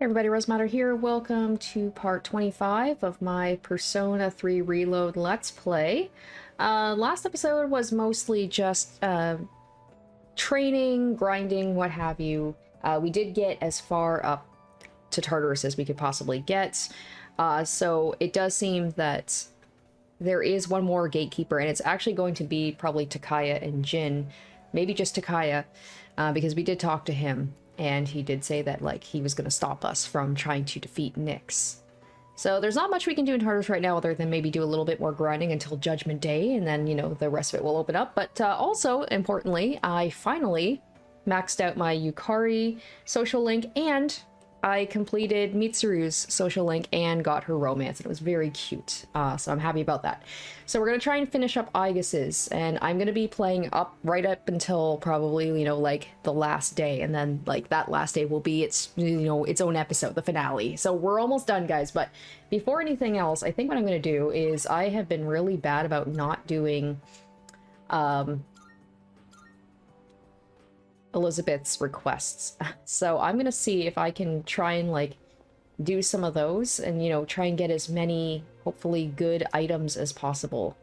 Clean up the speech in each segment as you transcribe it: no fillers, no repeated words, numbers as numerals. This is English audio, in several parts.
Hey everybody, Rosematter here. Welcome to part 25 of my Persona 3 Reload Let's Play. Last episode was mostly just training, grinding, what have you. We did get as far up to Tartarus as we could possibly get. So it does seem that there is one more gatekeeper, and it's actually going to be probably Takaya and Jin. Maybe just Takaya, because we did talk to him. And he did say that, like, he was going to stop us from trying to defeat Nyx. So there's not much we can do in Tartarus right now other than maybe do a little bit more grinding until Judgment Day, and then, you know, the rest of it will open up. But also, importantly, I finally maxed out my Yukari social link, and I completed Mitsuru's social link and got her romance, and it was very cute. So I'm happy about that. So we're going to try and finish up Aigus's, and I'm going to be playing right up until probably, you know, like the last day, and then like that last day will be its, you know, its own episode, the finale. So we're almost done, guys, but before anything else, I think what I'm going to do is I have been really bad about not doing Elizabeth's requests. So I'm gonna see if I can try and like do some of those and, you know, try and get as many hopefully good items as possible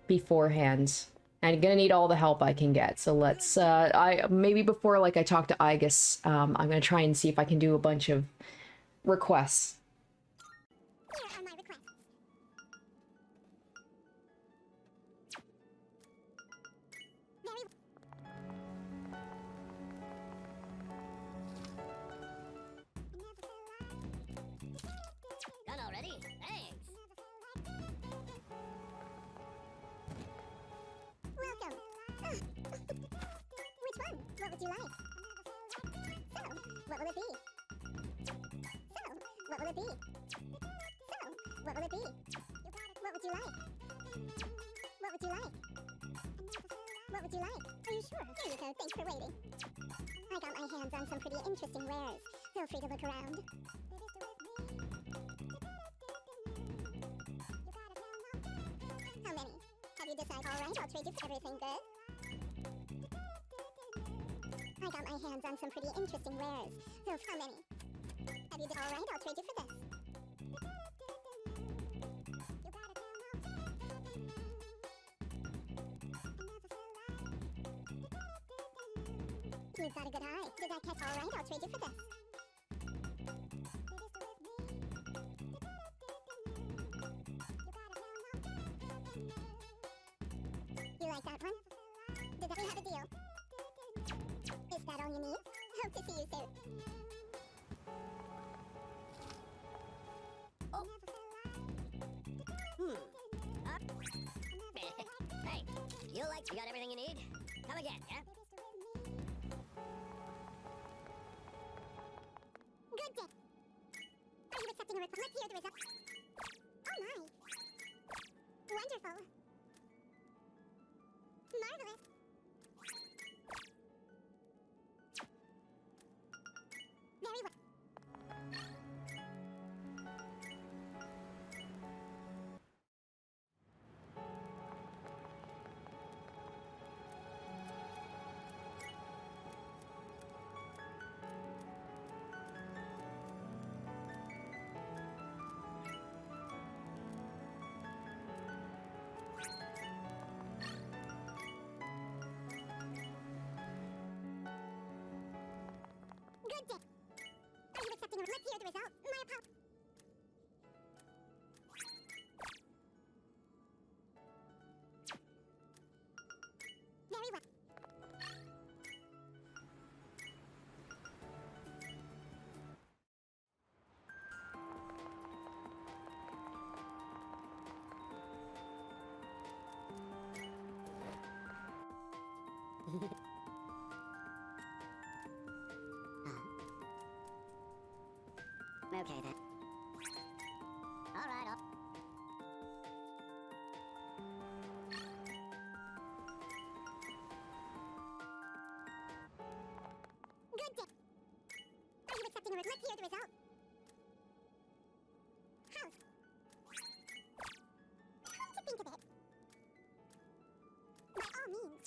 beforehand. I'm gonna need all the help I can get. So let's I maybe before like I talk to Aigus, I'm gonna try and see if I can do a bunch of requests. Here are my requests. Very Done already? Thanks. welcome. Which one? What would you like? So, what will it be? So, what will it be? So, what will it be? What would you like? What would you like? What would you like? Are you sure? Here you go. Thanks for waiting. I got my hands on some pretty interesting wares. Feel free to look around. How many? Have you decided? All right, I'll trade you for everything good. I got my hands on some pretty interesting wares. So, how many? Have you all right, I'll trade you for this. You've got a good eye. Did I catch? All right, I'll trade you for this. You like that one? Did we have a deal? Is that all you need? Hope to see you soon. Oh. Hey, you got everything you need? Come again, yeah? Good day. Are you accepting a request? Let's hear the result. Oh my. Wonderful. Marvelous. Very well. Good day. Are you accepting a let's hear the result? My apologies. Very well. Okay then. All right, Good day. Are you accepting a let's hear the result? House. Come to think of it. By all means.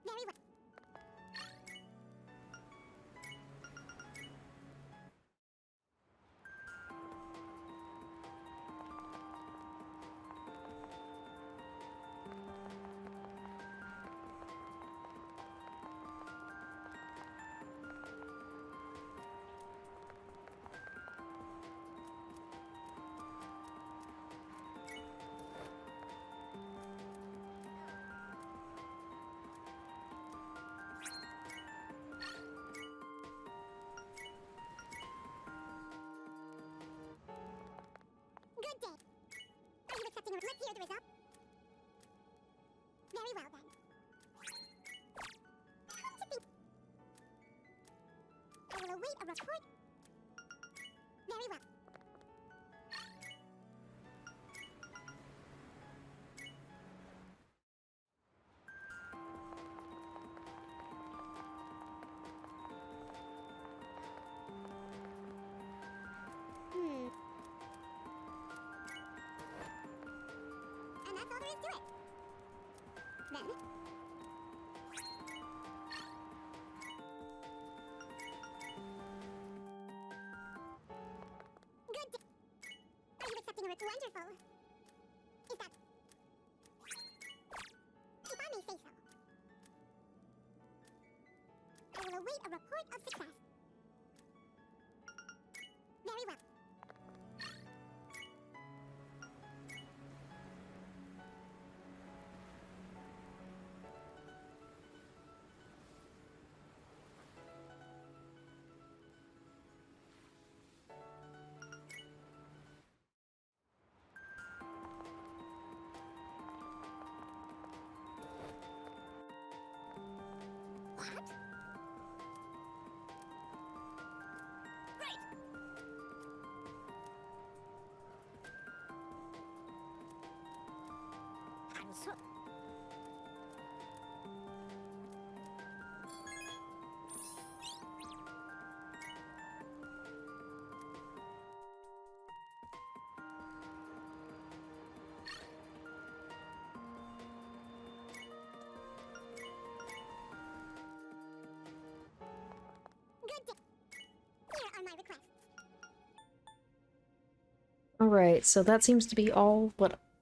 Very well. well then. Come to think. I will await a report. Very well. And that's all there is to it. Then. Good day. Are you accepting a wonderful? Is that... If I may say so. I will await a report of success. Very well. What? Right. I'm so... Good day. Here are my requests. Alright, so that seems to be all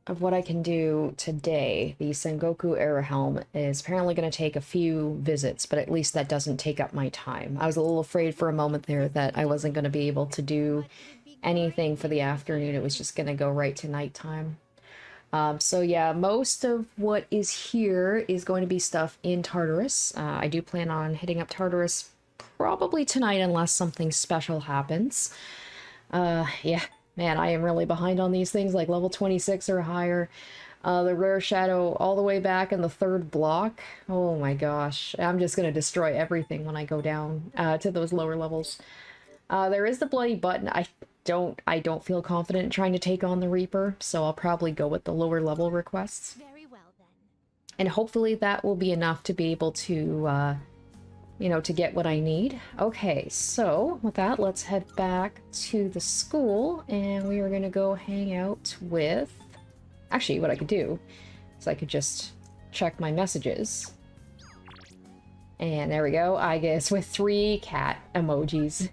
of what I can do today. The Sengoku Era Helm is apparently going to take a few visits, but at least that doesn't take up my time. I was a little afraid for a moment there that I wasn't going to be able to do anything for the afternoon. It was just going to go right to nighttime. So yeah, most of what is here is going to be stuff in Tartarus. I do plan on hitting up Tartarus probably tonight unless something special happens. Yeah, man, I am really behind on these things, like level 26 or higher. The rare shadow all the way back in the 3rd block. Oh my gosh, I'm just gonna destroy everything when I go down to those lower levels. There is the bloody button. I don't feel confident in trying to take on the Reaper, so I'll probably go with the lower level requests. Very well then. And hopefully that will be enough to be able to, you know, to get what I need. Okay, so with that, let's head back to the school, and we are going to go hang out with... Actually, what I could do is I could just check my messages. And there we go, I guess, with 3 cat emojis.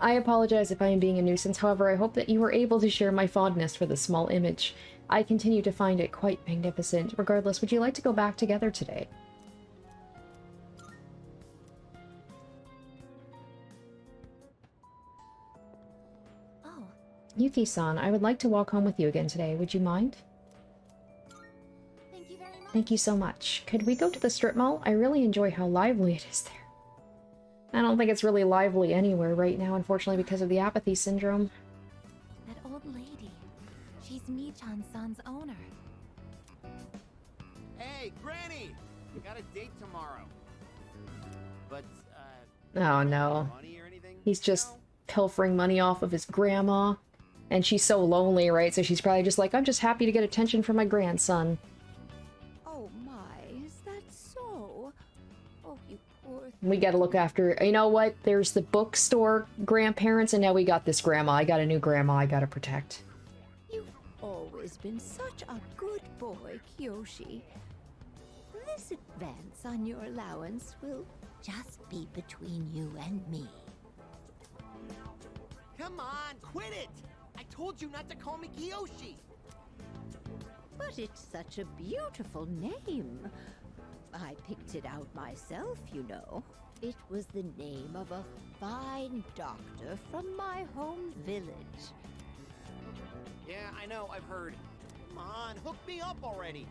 I apologize if I am being a nuisance, however, I hope that you were able to share my fondness for this small image. I continue to find it quite magnificent. Regardless, would you like to go back together today? Oh, Yuki-san, I would like to walk home with you again today. Would you mind? thank you very much. Thank you so much. Could we go to the strip mall? I really enjoy how lively it is there. I don't think it's really lively anywhere right now, unfortunately, because of the apathy syndrome. That old lady. She's Michan-san's owner. Hey, Granny! We got a date tomorrow. But, Oh no. money or anything? He's just pilfering money off of his grandma. And she's so lonely, right? So she's probably just like, I'm just happy to get attention from my grandson. Oh my, is that so? Oh, you poor We gotta look after... You know what? There's the bookstore grandparents, and now we got this grandma. I got a new grandma I gotta protect. You've always been such a good boy, Kyoshi. This advance on your allowance will just be between you and me. Come on, quit it! I told you not to call me Kiyoshi! But it's such a beautiful name. I picked it out myself, you know. It was the name of a fine doctor from my home village. Yeah, I know, I've heard. Come on, hook me up already!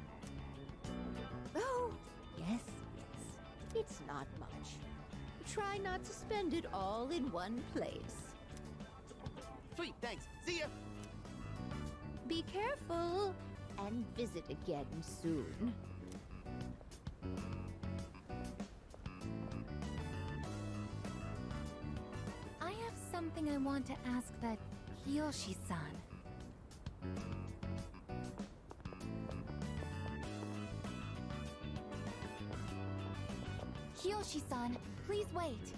Oh, yes. It's not much. Try not to spend it all in one place. Sweet, thanks. See ya! Be careful and visit again soon. I have something I want to ask that Kiyoshi-san. Kiyoshi-san, please wait.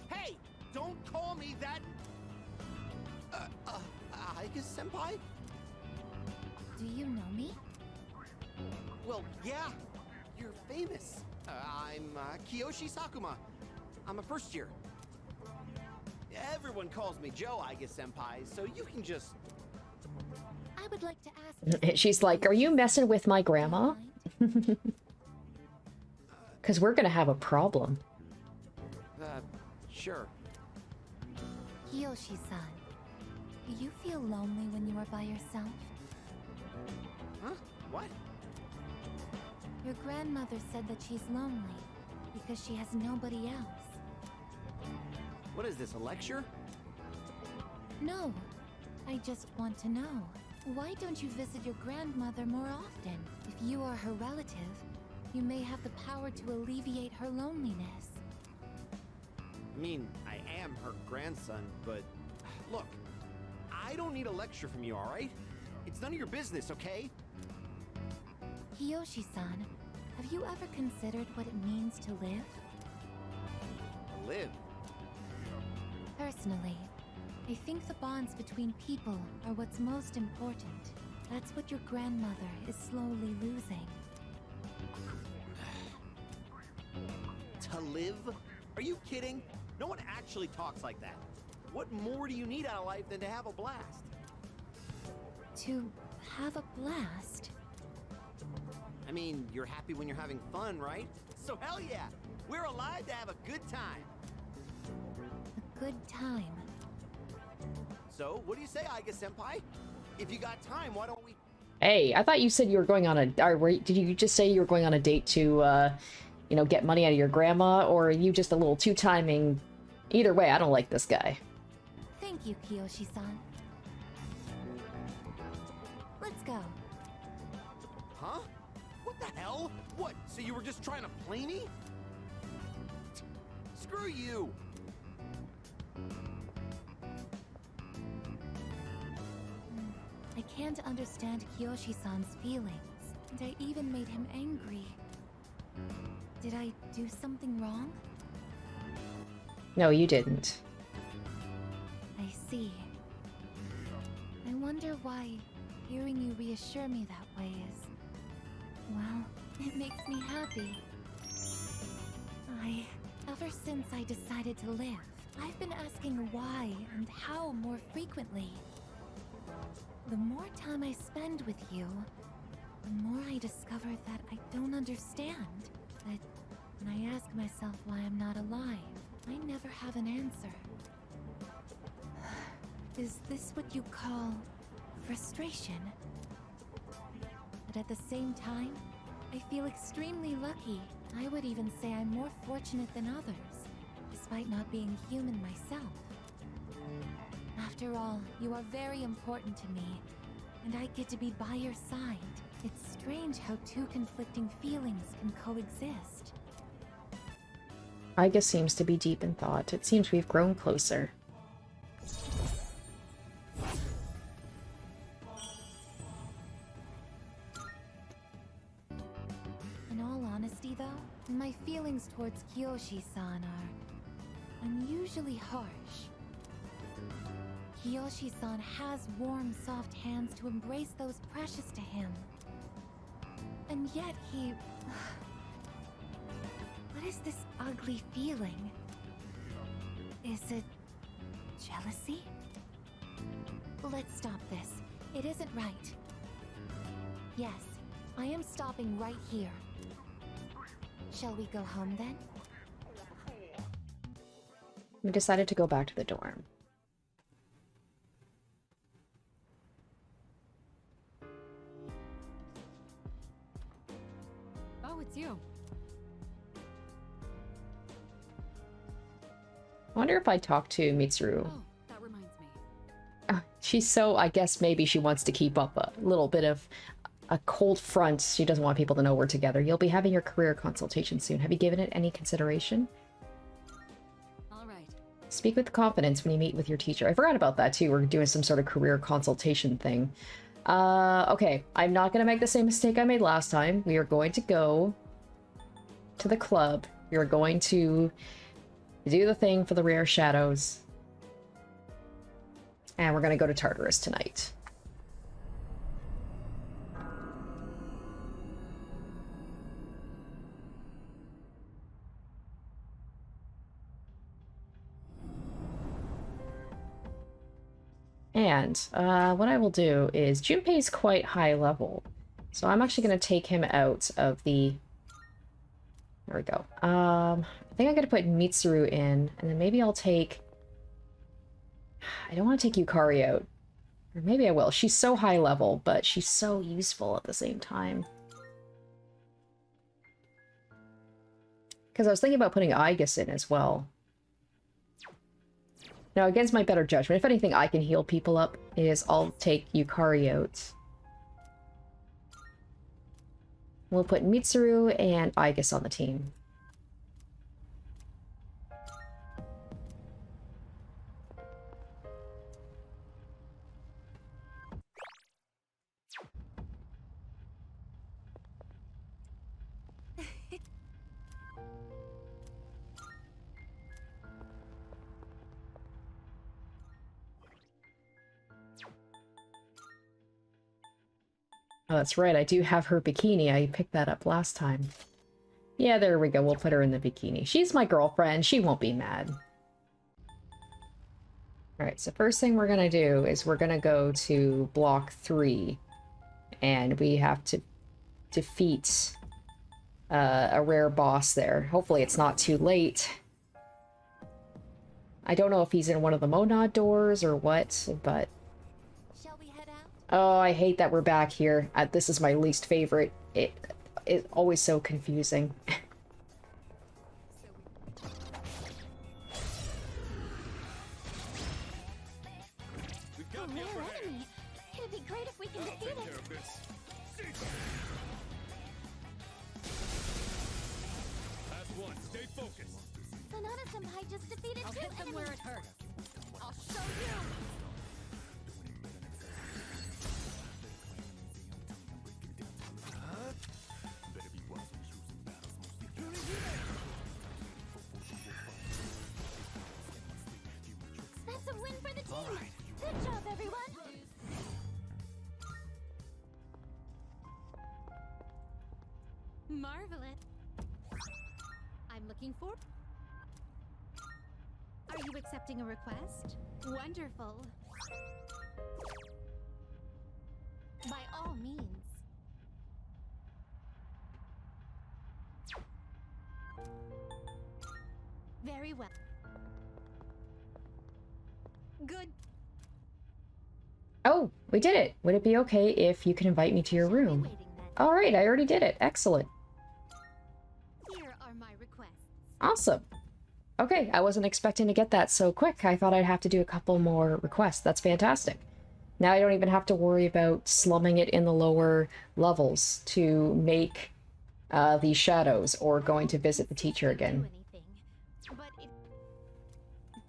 Hey, don't call me that. Aika-senpai? Do you know me? Well, yeah, you're famous. I'm Kiyoshi Sakuma. I'm a first year. Everyone calls me Joe, Aika-senpai, so you can just... I would like to ask... She's like, are you messing with my grandma? Because we're gonna have a problem. Sure. Kiyoshi-san, do you feel lonely when you are by yourself? Huh? What? Your grandmother said that she's lonely because she has nobody else. What is this, a lecture? No, I just want to know. Why don't you visit your grandmother more often? If you are her relative, you may have the power to alleviate her loneliness. I mean, I am her grandson, but... Look, I don't need a lecture from you, alright? It's none of your business, okay? Kiyoshi-san, have you ever considered what it means to live? Live. Personally, I think the bonds between people are what's most important. That's what your grandmother is slowly losing. To live? Are you kidding? No one actually talks like that. What more do you need out of life than to have a blast? To have a blast? I mean, you're happy when you're having fun, right? So hell yeah! We're alive to have a good time! A good time. So, what do you say, Aika-senpai? If you got time, why don't we... Hey, I thought you said you were going on a... did you just say you were going on a date to, you know, get money out of your grandma? Or are you just a little two-timing... Either way, I don't like this guy. Thank you, Kiyoshi-san. Let's go. Huh? What the hell? What, so you were just trying to play me? Screw you! I can't understand Kiyoshi-san's feelings, and I even made him angry. Did I do something wrong? No, you didn't. I see. I wonder why hearing you reassure me that way is... well, it makes me happy. Ever since I decided to live, I've been asking why and how more frequently. The more time I spend with you, the more I discover that I don't understand. That when I ask myself why I'm not alive, I never have an answer. Is this what you call frustration? But at the same time, I feel extremely lucky. I would even say I'm more fortunate than others, despite not being human myself. After all, you are very important to me, and I get to be by your side. It's strange how two conflicting feelings can coexist. Iga seems to be deep in thought. It seems we've grown closer. In all honesty, though, my feelings towards Kiyoshi-san are unusually harsh. Kiyoshi-san has warm, soft hands to embrace those precious to him. And yet he... What is this ugly feeling? Is it... jealousy? Let's stop this. It isn't right. Yes, I am stopping right here. Shall we go home then? We decided to go back to the dorm. Oh, it's you. I wonder if I talk to Mitsuru. Oh, that reminds me. She's so, I guess maybe she wants to keep up a little bit of a cold front. She doesn't want people to know we're together. You'll be having your career consultation soon. Have you given it any consideration? All right. Speak with confidence when you meet with your teacher. I forgot about that too. We're doing some sort of career consultation thing. Okay. I'm not going to make the same mistake I made last time. We are going to go to the club. We are going to do the thing for the rare shadows. And we're going to go to Tartarus tonight. And what I will do is Junpei's quite high level. So I'm actually going to take him out of the... There we go. I think I'm going to put Mitsuru in, and then maybe I'll take... I don't want to take Yukari out. Or maybe I will. She's so high level, but she's so useful at the same time. Because I was thinking about putting Aigis in as well. Now, against my better judgment, if anything I can heal people up, is I'll take Yukari out. We'll put Mitsuru and Aigis on the team. Oh, that's right. I do have her bikini. I picked that up last time. Yeah, there we go. We'll put her in the bikini. She's my girlfriend. She won't be mad. Alright, so first thing we're going to do is we're going to go to block 3. And we have to defeat a rare boss there. Hopefully it's not too late. I don't know if he's in one of the Monad doors or what, but... Oh, I hate that we're back here. This is my least favorite. It is always so confusing. A rare enemy. It'd be great if we can defeat it. Stay focused. Sanada-senpai just defeated I'll two hit them enemies. where it hurt. I'll show you. That's a win for the team. Good job, everyone. Marvelous. I'm looking for... Are you accepting a request? Wonderful. By all means. Very well. Good. Oh, we did it! Would it be okay if you could invite me to your room? Waiting then. Alright, I already did it. Excellent. Here are my requests. Awesome. Okay, I wasn't expecting to get that so quick. I thought I'd have to do a couple more requests. That's fantastic. Now I don't even have to worry about slumming it in the lower levels to make these shadows or going to visit the teacher again. Do anything, but it...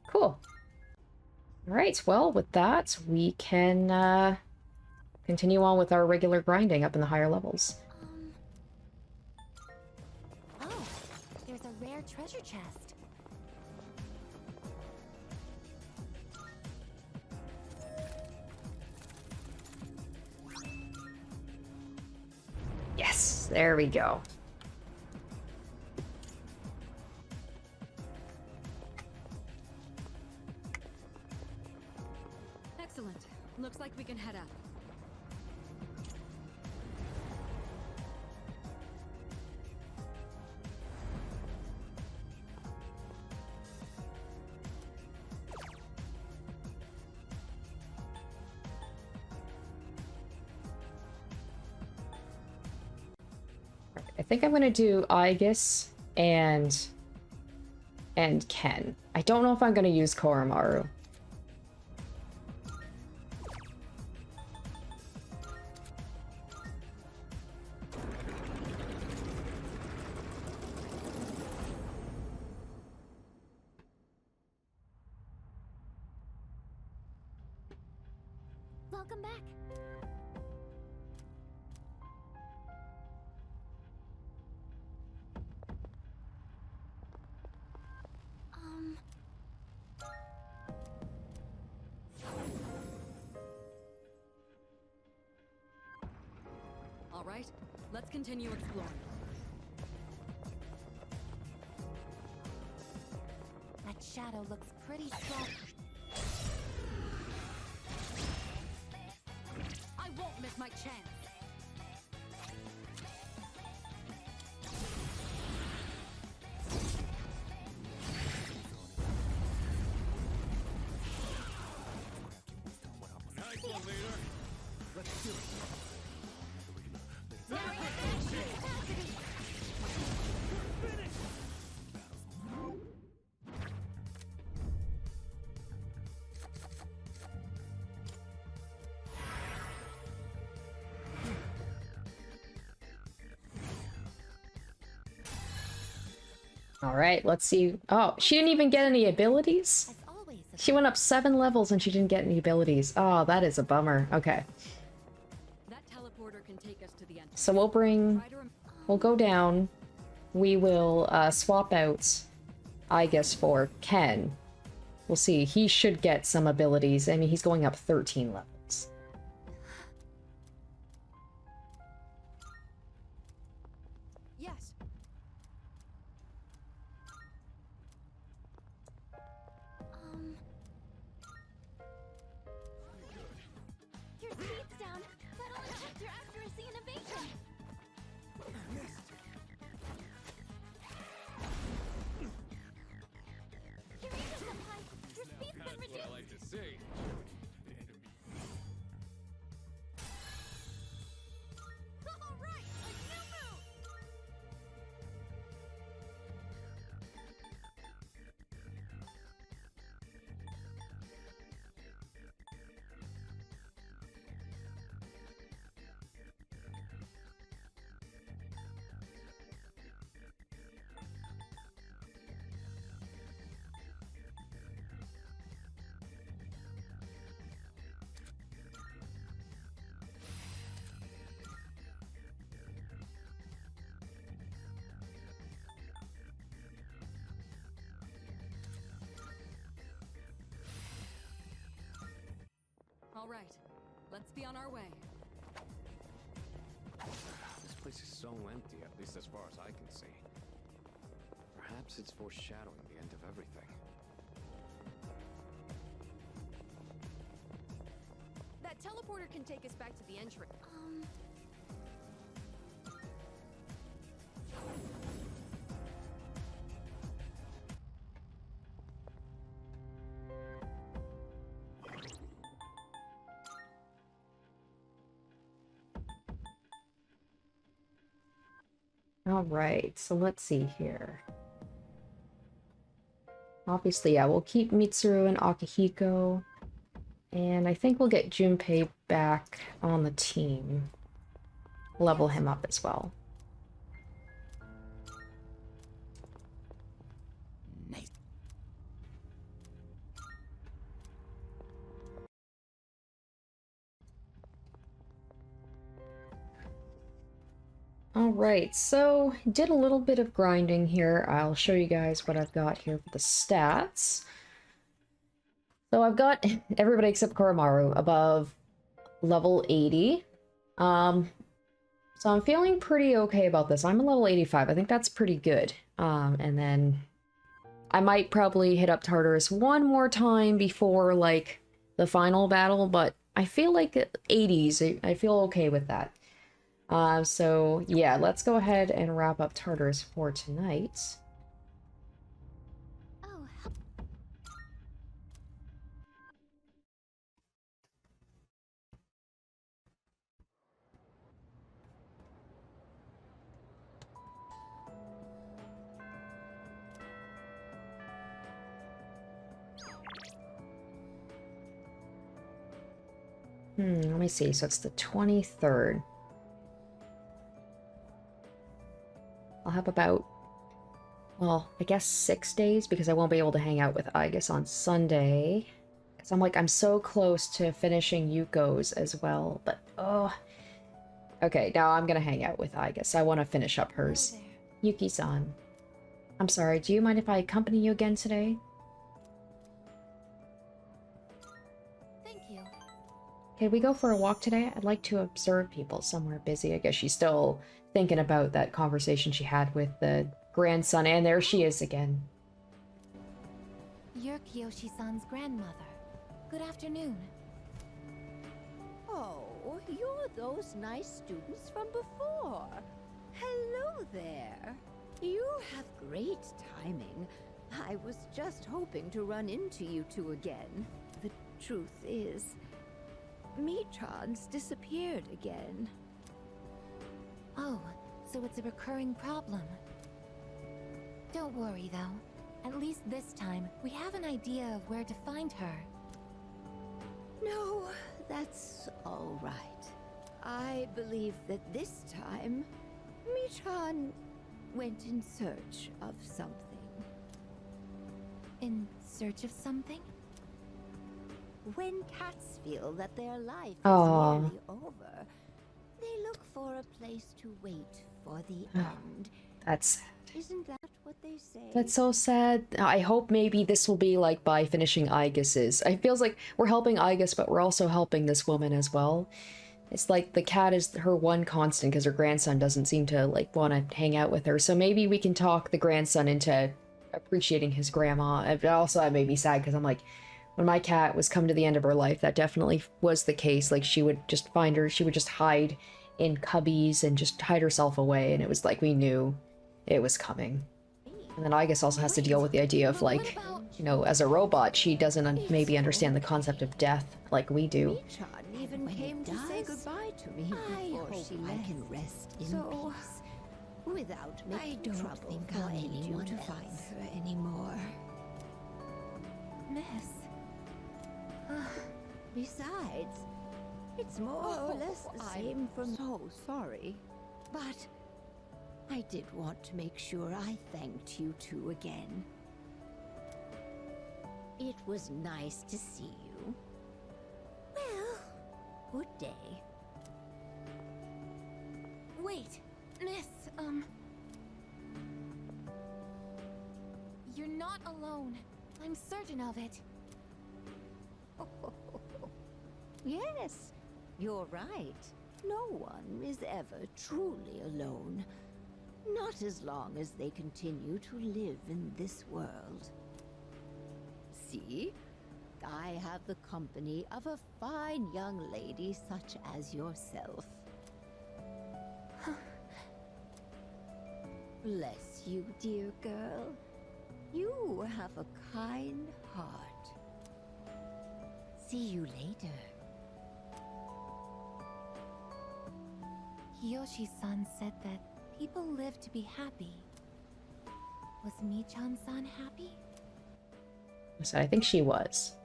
Cool. Alright, well, with that, we can continue on with our regular grinding up in the higher levels. Oh, there's a rare treasure chest. Yes, there we go. Excellent. Looks like we can head up. I think I'm gonna do Aegis and Ken. I don't know if I'm gonna use Koromaru. Welcome back. All right, let's continue exploring. That shadow looks pretty strong. I won't miss my chance. Nice one, leader. Let's do it. All right, let's see. Oh, she didn't even get any abilities? As always, She went up 7 levels and she didn't get any abilities. Oh, that is a bummer. Okay. That teleporter can take us to the entrance. So we'll Try to we'll go down. We will swap out, I guess, for Ken. We'll see. He should get some abilities. I mean, he's going up 13 levels. Yes. your speed's down. That only affects your accuracy and evasion. Your agen's up high. Your speed's been That's what I reduced. like to see. All right, a new move. All right, let's be on our way. This place is so empty, at least as far as I can see. Perhaps it's foreshadowing the end of everything. That teleporter can take us back to the entrance. All right, so let's see here. Obviously, yeah, we'll keep Mitsuru and Akihiko. And I think we'll get Junpei back on the team. Level him up as well. Nice. Alright, so did a little bit of grinding here. I'll show you guys what I've got here for the stats. So I've got everybody except Koromaru above level 80. So I'm feeling pretty okay about this. I'm a level 85. I think that's pretty good. And then I might probably hit up Tartarus one more time before, like, the final battle, but I feel like 80s. I feel okay with that. So yeah, let's go ahead and wrap up Tartarus for tonight. Oh, Let me see. So it's the 23rd. I'll have about, well, I guess 6 days because I won't be able to hang out with Igus on Sunday. So I'm like, I'm so close to finishing Yuko's as well, but oh. Okay, now I'm gonna hang out with Igus. I want to finish up hers. Hello Yuki-san. I'm sorry, do you mind if I accompany you again today? Thank you. Can we go for a walk today? I'd like to observe people somewhere busy. I guess she's still thinking about that conversation she had with the grandson, and there she is again. You're Kiyoshi-san's grandmother. Good afternoon. Oh, you're those nice students from before. Hello there. You have great timing. I was just hoping to run into you two again. The truth is, Michan's disappeared again. Oh, so it's a recurring problem. Don't worry, though. At least this time, we have an idea of where to find her. No, that's all right. I believe that this time, Michan went in search of something. In search of something? When cats feel that their life is Aw. nearly over, they look for a place to wait for the end. That's Isn't that what they say? That's so sad. I hope maybe this will be like by finishing Igus's. It feels like we're helping Igus, but we're also helping this woman as well. It's like the cat is her one constant because her grandson doesn't seem to like want to hang out with her. So maybe we can talk the grandson into appreciating his grandma. But also I made me sad because I'm like, when my cat was come to the end of her life, that definitely was the case. Like she would just find her, she would just hide in cubbies and just hide herself away. And it was like we knew it was coming. And then Igus also has to deal with the idea of like, you know, as a robot, she doesn't maybe understand the concept of death like we do. Michan even came to say goodbye to me before she left. I can rest in peace without making trouble for anyone to find her anymore. Miss. Besides, it's more or less the same from. So sorry, but I did want to make sure I thanked you two again. It was nice to see you. Well, good day. Wait, Miss, You're not alone. I'm certain of it. Yes, you're right. No one is ever truly alone. Not as long as they continue to live in this world. See? I have the company of a fine young lady such as yourself. Bless you, dear girl. You have a kind heart. See you later. Kiyoshi-san said that people live to be happy. Was Michan-san happy? So I think she was.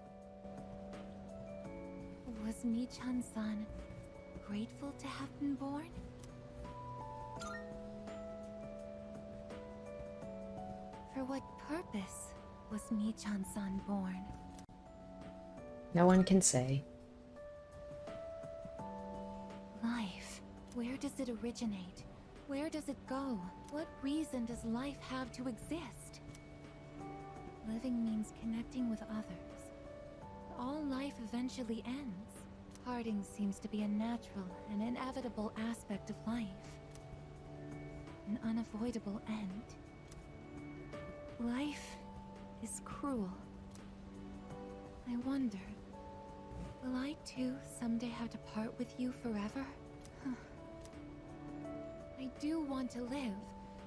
Was Michan-san grateful to have been born? For what purpose was Michan-san born? No one can say. Life. Where does it originate? Where does it go? What reason does life have to exist? Living means connecting with others. All life eventually ends. Parting seems to be a natural and inevitable aspect of life. An unavoidable end. Life is cruel. I wonder, will I too someday have to part with you forever? I do want to live,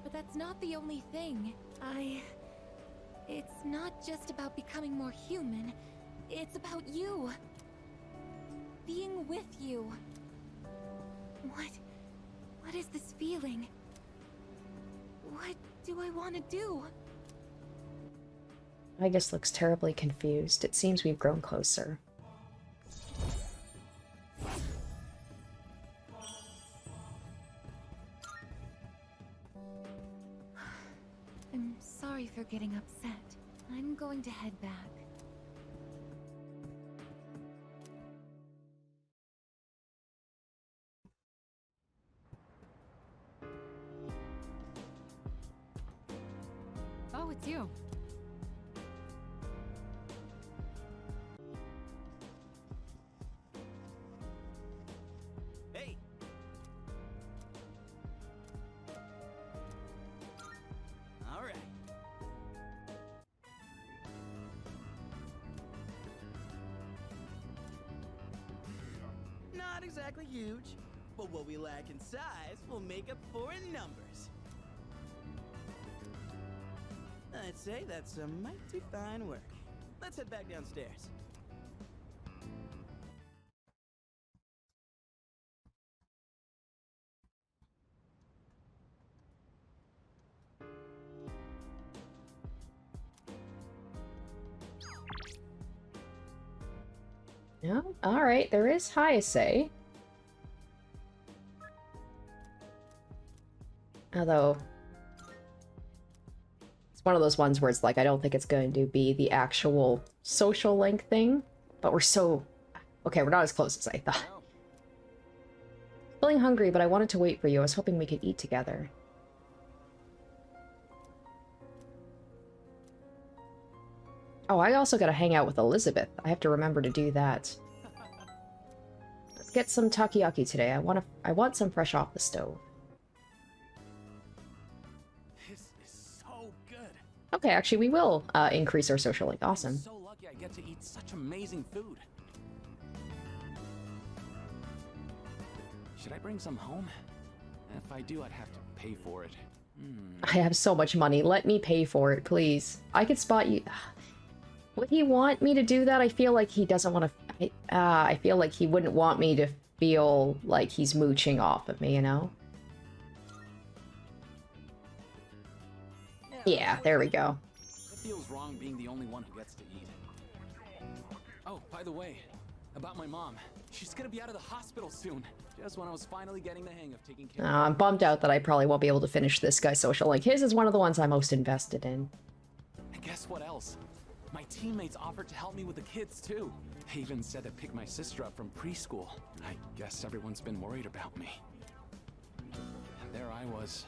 but that's not the only thing. It's not just about becoming more human. It's about you. Being with you. What is this feeling? What do I want to do? Igus looks terribly confused. It seems we've grown closer. I'm sorry for getting upset. I'm going to head back. it's you. Hey! All right. Not exactly huge, but what we lack in size will make up for in numbers. I'd say that's a mighty fine work. Let's head back downstairs. Yeah, alright, there is Hyasei. Although, it's one of those ones where it's like, I don't think it's going to be the actual social link thing, but we're so... Okay, we're not as close as I thought. Feeling hungry, but I wanted to wait for you. I was hoping we could eat together. Oh, I also gotta hang out with Elizabeth. I have to remember to do that. Let's get some takoyaki today. I want some fresh off the stove. This is so good. Okay, actually, we will increase our social link. Awesome. I'm so lucky I get to eat such amazing food. Should I bring some home? If I do, I'd have to pay for it. I have so much money. Let me pay for it, please. I could spot you. Would he want me to do that? I feel like he doesn't want to... I feel like he wouldn't want me to feel like he's mooching off of me, you know? Yeah, there we go. It feels wrong being the only one who gets to eat. Oh, by the way, about my mom. She's gonna be out of the hospital soon. Just when I was finally getting the hang of taking care of her. I'm bummed out that I probably won't be able to finish this guy's social link. His is one of the ones I'm most invested in. And guess what else? My teammates offered to help me with the kids too. They even said to pick my sister up from preschool. I guess everyone's been worried about me. And there I was,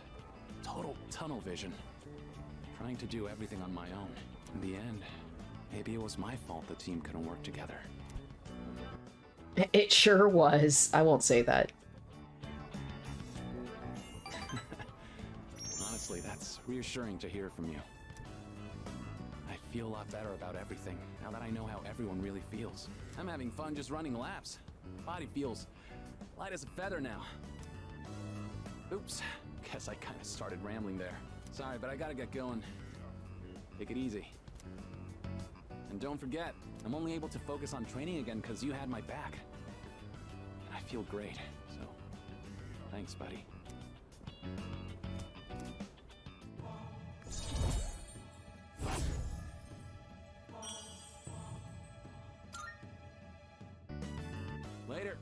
total tunnel vision, trying to do everything on my own. In the end, maybe it was my fault the team couldn't work together. It sure was. I won't say that. Honestly, that's reassuring to hear from you. I feel a lot better about everything, now that I know how everyone really feels. I'm having fun just running laps. Body feels light as a feather now. Oops, guess I kind of started rambling there. Sorry, but I gotta get going. Take it easy. And don't forget, I'm only able to focus on training again because you had my back. And I feel great, so thanks, buddy. Later.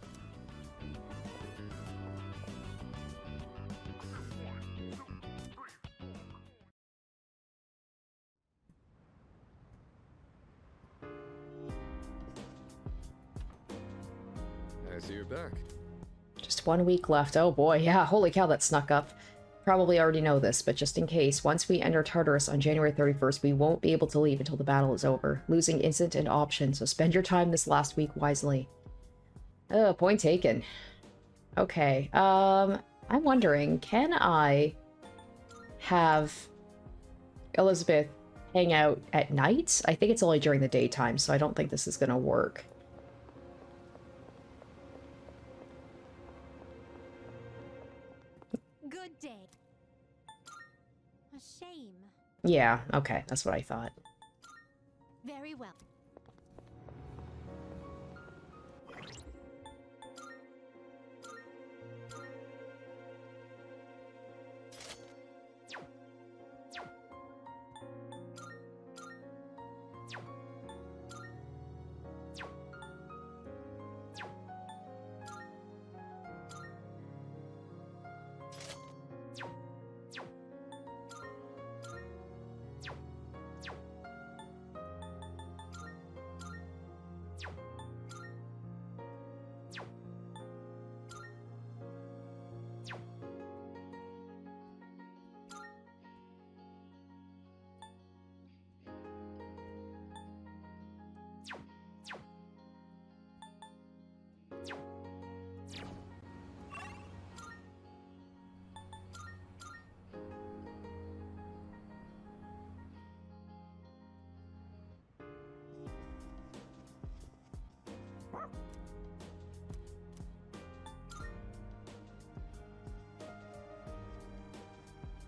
I see you're back. Just 1 week left. Oh boy, yeah, holy cow, that snuck up. Probably already know this, but just in case, once we enter Tartarus on January 31st, we won't be able to leave until the battle is over. Losing isn't an option, so spend your time this last week wisely. Oh, point taken. Okay, I'm wondering, can I have Elizabeth hang out at night? I think it's only during the daytime, so I don't think this is gonna work. Good day. A shame. Yeah, okay, that's what I thought. Very well.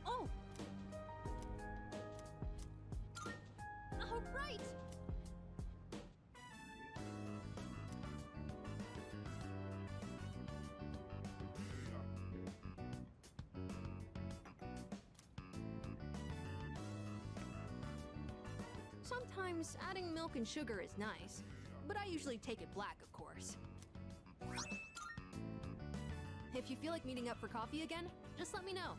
Oh! All right! Sometimes adding milk and sugar is nice, but I usually take it black, of course. If you feel like meeting up for coffee again, just let me know.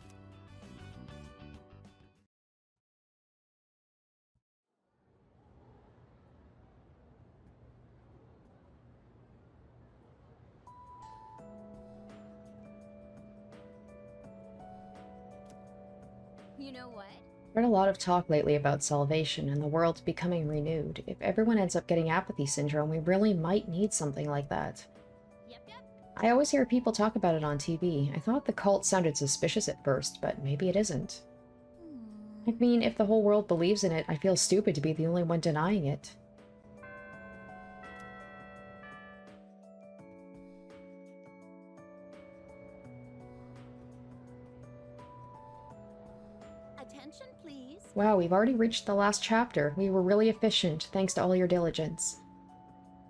You know what? Heard a lot of talk lately about salvation and the world becoming renewed. If everyone ends up getting apathy syndrome, we really might need something like that. Yep. I always hear people talk about it on TV. I thought the cult sounded suspicious at first, but maybe it isn't. I mean, if the whole world believes in it, I feel stupid to be the only one denying it. Attention, please. Wow, we've already reached the last chapter. We were really efficient, thanks to all your diligence.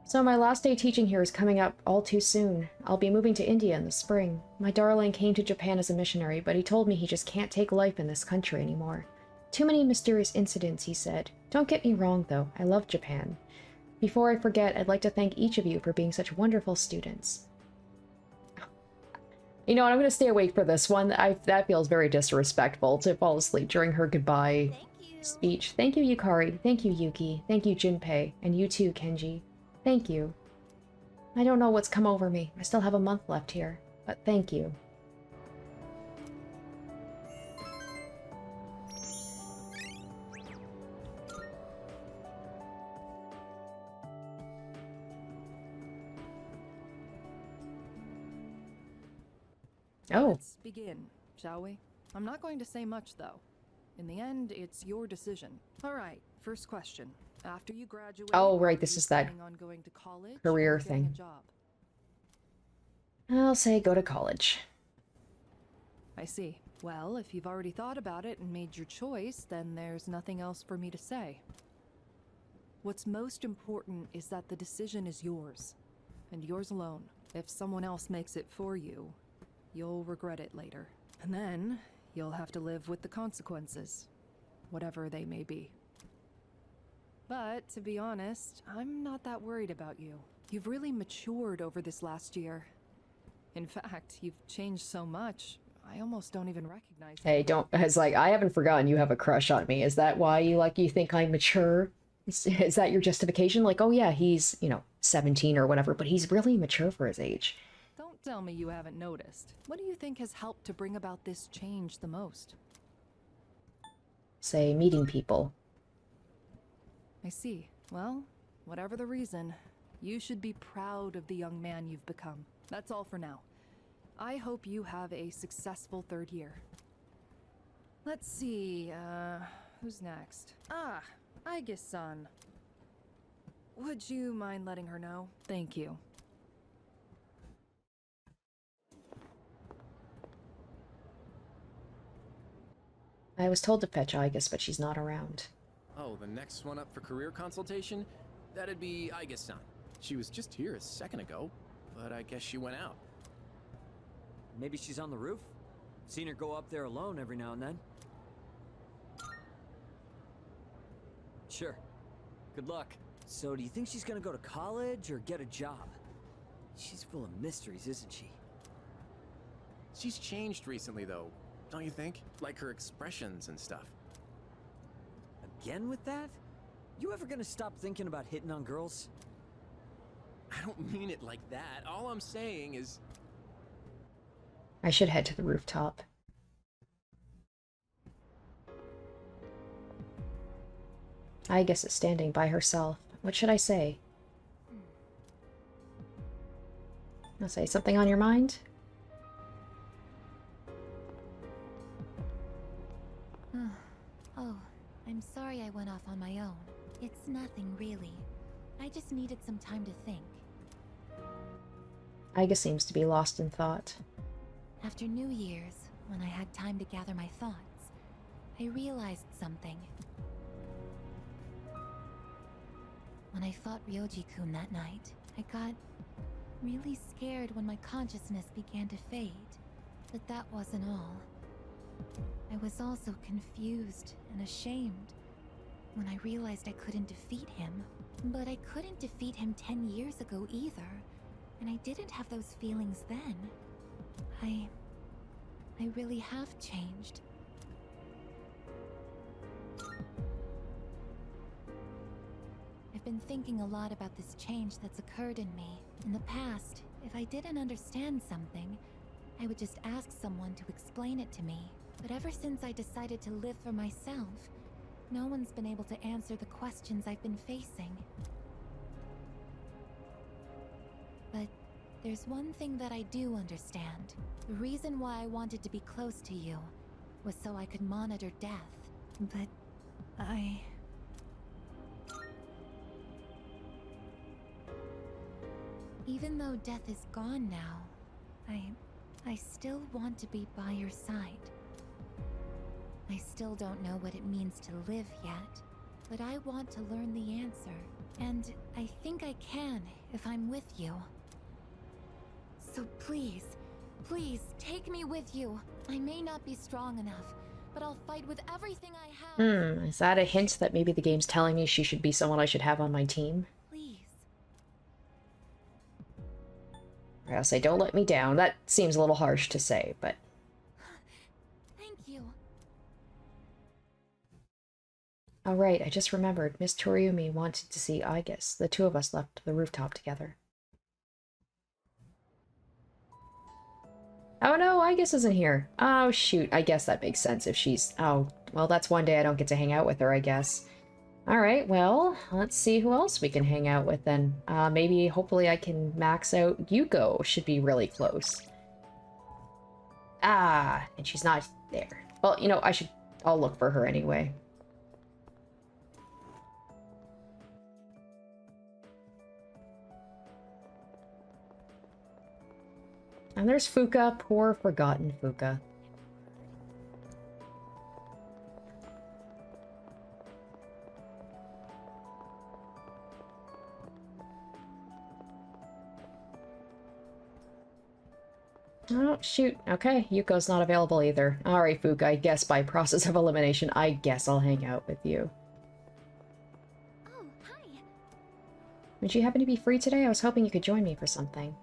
So my last day teaching here is coming up all too soon. I'll be moving to India in the spring. My darling came to Japan as a missionary, but he told me he just can't take life in this country anymore. Too many mysterious incidents, he said. Don't get me wrong, though. I love Japan. Before I forget, I'd like to thank each of you for being such wonderful students. You know what, I'm going to stay awake for this one. That feels very disrespectful to fall asleep during her goodbye speech. Thank you, Yukari. Thank you, Yuki. Thank you, Junpei. And you too, Kenji. Thank you. I don't know what's come over me. I still have a month left here. But thank you. Oh. Let's begin, shall we? I'm not going to say much, though. In the end, it's your decision. All right, first question. After you graduate, Oh, right, this is that on going to college career or getting thing. a job? I'll say go to college. I see. Well, if you've already thought about it and made your choice, then there's nothing else for me to say. What's most important is that the decision is yours, and yours alone. If someone else makes it for you, you'll regret it later. And then, you'll have to live with the consequences, whatever they may be. But, to be honest, I'm not that worried about you. You've really matured over this last year. In fact, you've changed so much, I almost don't even recognize you. Hey, don't... It's like, I haven't forgotten you have a crush on me. Is that why you think I'm mature? Is that your justification? Like, oh yeah, he's, 17 or whatever, but he's really mature for his age. Don't tell me you haven't noticed. What do you think has helped to bring about this change the most? Say, meeting people. I see. Well, whatever the reason, you should be proud of the young man you've become. That's all for now. I hope you have a successful third year. Let's see, who's next? Ah, Aige-san. Would you mind letting her know? Thank you. I was told to fetch Igus, but she's not around. Oh, the next one up for career consultation? That'd be Aige-san. She was just here a second ago, but I guess she went out. Maybe she's on the roof? Seen her go up there alone every now and then. Sure. Good luck. So, do you think she's gonna go to college or get a job? She's full of mysteries, isn't she? She's changed recently, though, don't you think? Like her expressions and stuff. Again with that? You ever gonna stop thinking about hitting on girls? I don't mean it like that. All I'm saying is... I should head to the rooftop. Igus is standing by herself. What should I say? I'll say something on your mind? Oh, I'm sorry I went off on my own. It's nothing, really. I just needed some time to think. Iga seems to be lost in thought. After New Year's, when I had time to gather my thoughts, I realized something. When I fought Ryoji-kun that night, I got really scared when my consciousness began to fade. But that wasn't all. I was also confused and ashamed when I realized I couldn't defeat him. But I couldn't defeat him 10 years ago either, and I didn't have those feelings then. I really have changed. I've been thinking a lot about this change that's occurred in me. In the past, if I didn't understand something, I would just ask someone to explain it to me. But ever since I decided to live for myself, no one's been able to answer the questions I've been facing. But there's one thing that I do understand. The reason why I wanted to be close to you was so I could monitor death. But even though death is gone now, I still want to be by your side. I still don't know what it means to live yet, but I want to learn the answer. And I think I can if I'm with you. So please, please, take me with you. I may not be strong enough, but I'll fight with everything I have. Is that a hint that maybe the game's telling me she should be someone I should have on my team? Please. I'll say, don't let me down. That seems a little harsh to say, but... Thank you. Oh right, I just remembered. Miss Toriumi wanted to see Igus. The two of us left the rooftop together. Oh no, Igus isn't here. Oh shoot, I guess that makes sense if she's... Oh, well that's one day I don't get to hang out with her, I guess. Alright, well, let's see who else we can hang out with then. Maybe, hopefully I can max out Yuko. Should be really close. Ah, and she's not there. Well, you know, I'll look for her anyway. And there's Fuka, poor forgotten Fuka. Oh, shoot. Okay, Yuko's not available either. Alright, Fuka, I guess by process of elimination, I guess I'll hang out with you. Oh, hi. Would you happen to be free today? I was hoping you could join me for something.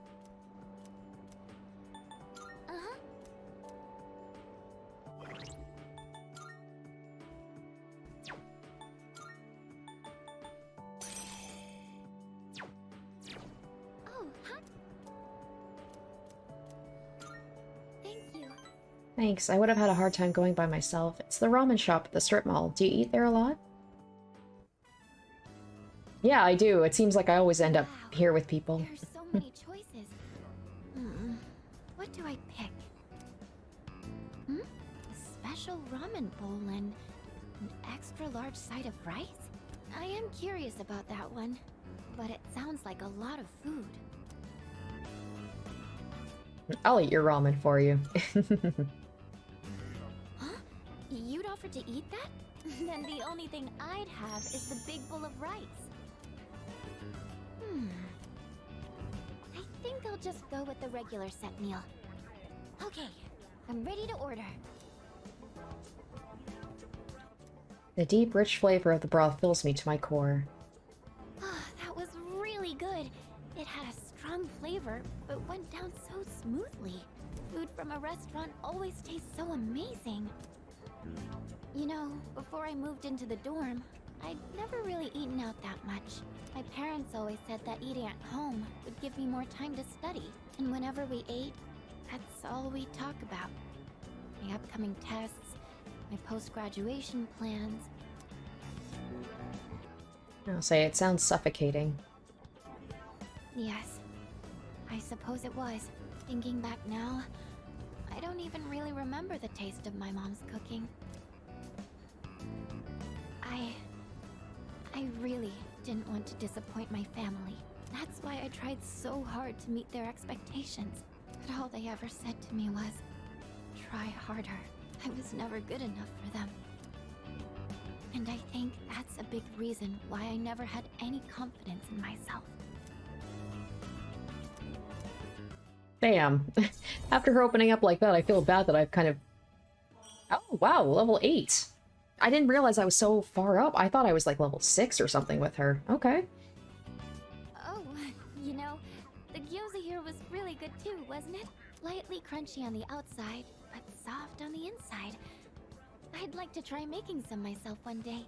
Thanks, I would have had a hard time going by myself. It's the ramen shop at the strip mall. Do you eat there a lot? Yeah, I do. It seems like I always end up here with people. There's so many choices. What do I pick? A special ramen bowl and an extra large side of rice? I am curious about that one, but it sounds like a lot of food. I'll eat your ramen for you. You'd offer to eat that? Then the only thing I'd have is the big bowl of rice. I think I'll just go with the regular set meal. Okay, I'm ready to order. The deep, rich flavor of the broth fills me to my core. That was really good. It had a strong flavor, but went down so smoothly. Food from a restaurant always tastes so amazing. You know, before I moved into the dorm, I'd never really eaten out that much. My parents always said that eating at home would give me more time to study. And whenever we ate, that's all we'd talk about. My upcoming tests, my post-graduation plans. I'll say it sounds suffocating. Yes, I suppose it was. Thinking back now, I don't even really remember the taste of my mom's cooking. I really didn't want to disappoint my family. That's why I tried so hard to meet their expectations. But all they ever said to me was, try harder. I was never good enough for them. And I think that's a big reason why I never had any confidence in myself. Damn. After her opening up like that, I feel bad that I've kind of... Oh, wow, level 8. I didn't realize I was so far up. I thought I was like level 6 or something with her. Okay. Oh, you know, the gyoza here was really good too, wasn't it? Lightly crunchy on the outside, but soft on the inside. I'd like to try making some myself one day.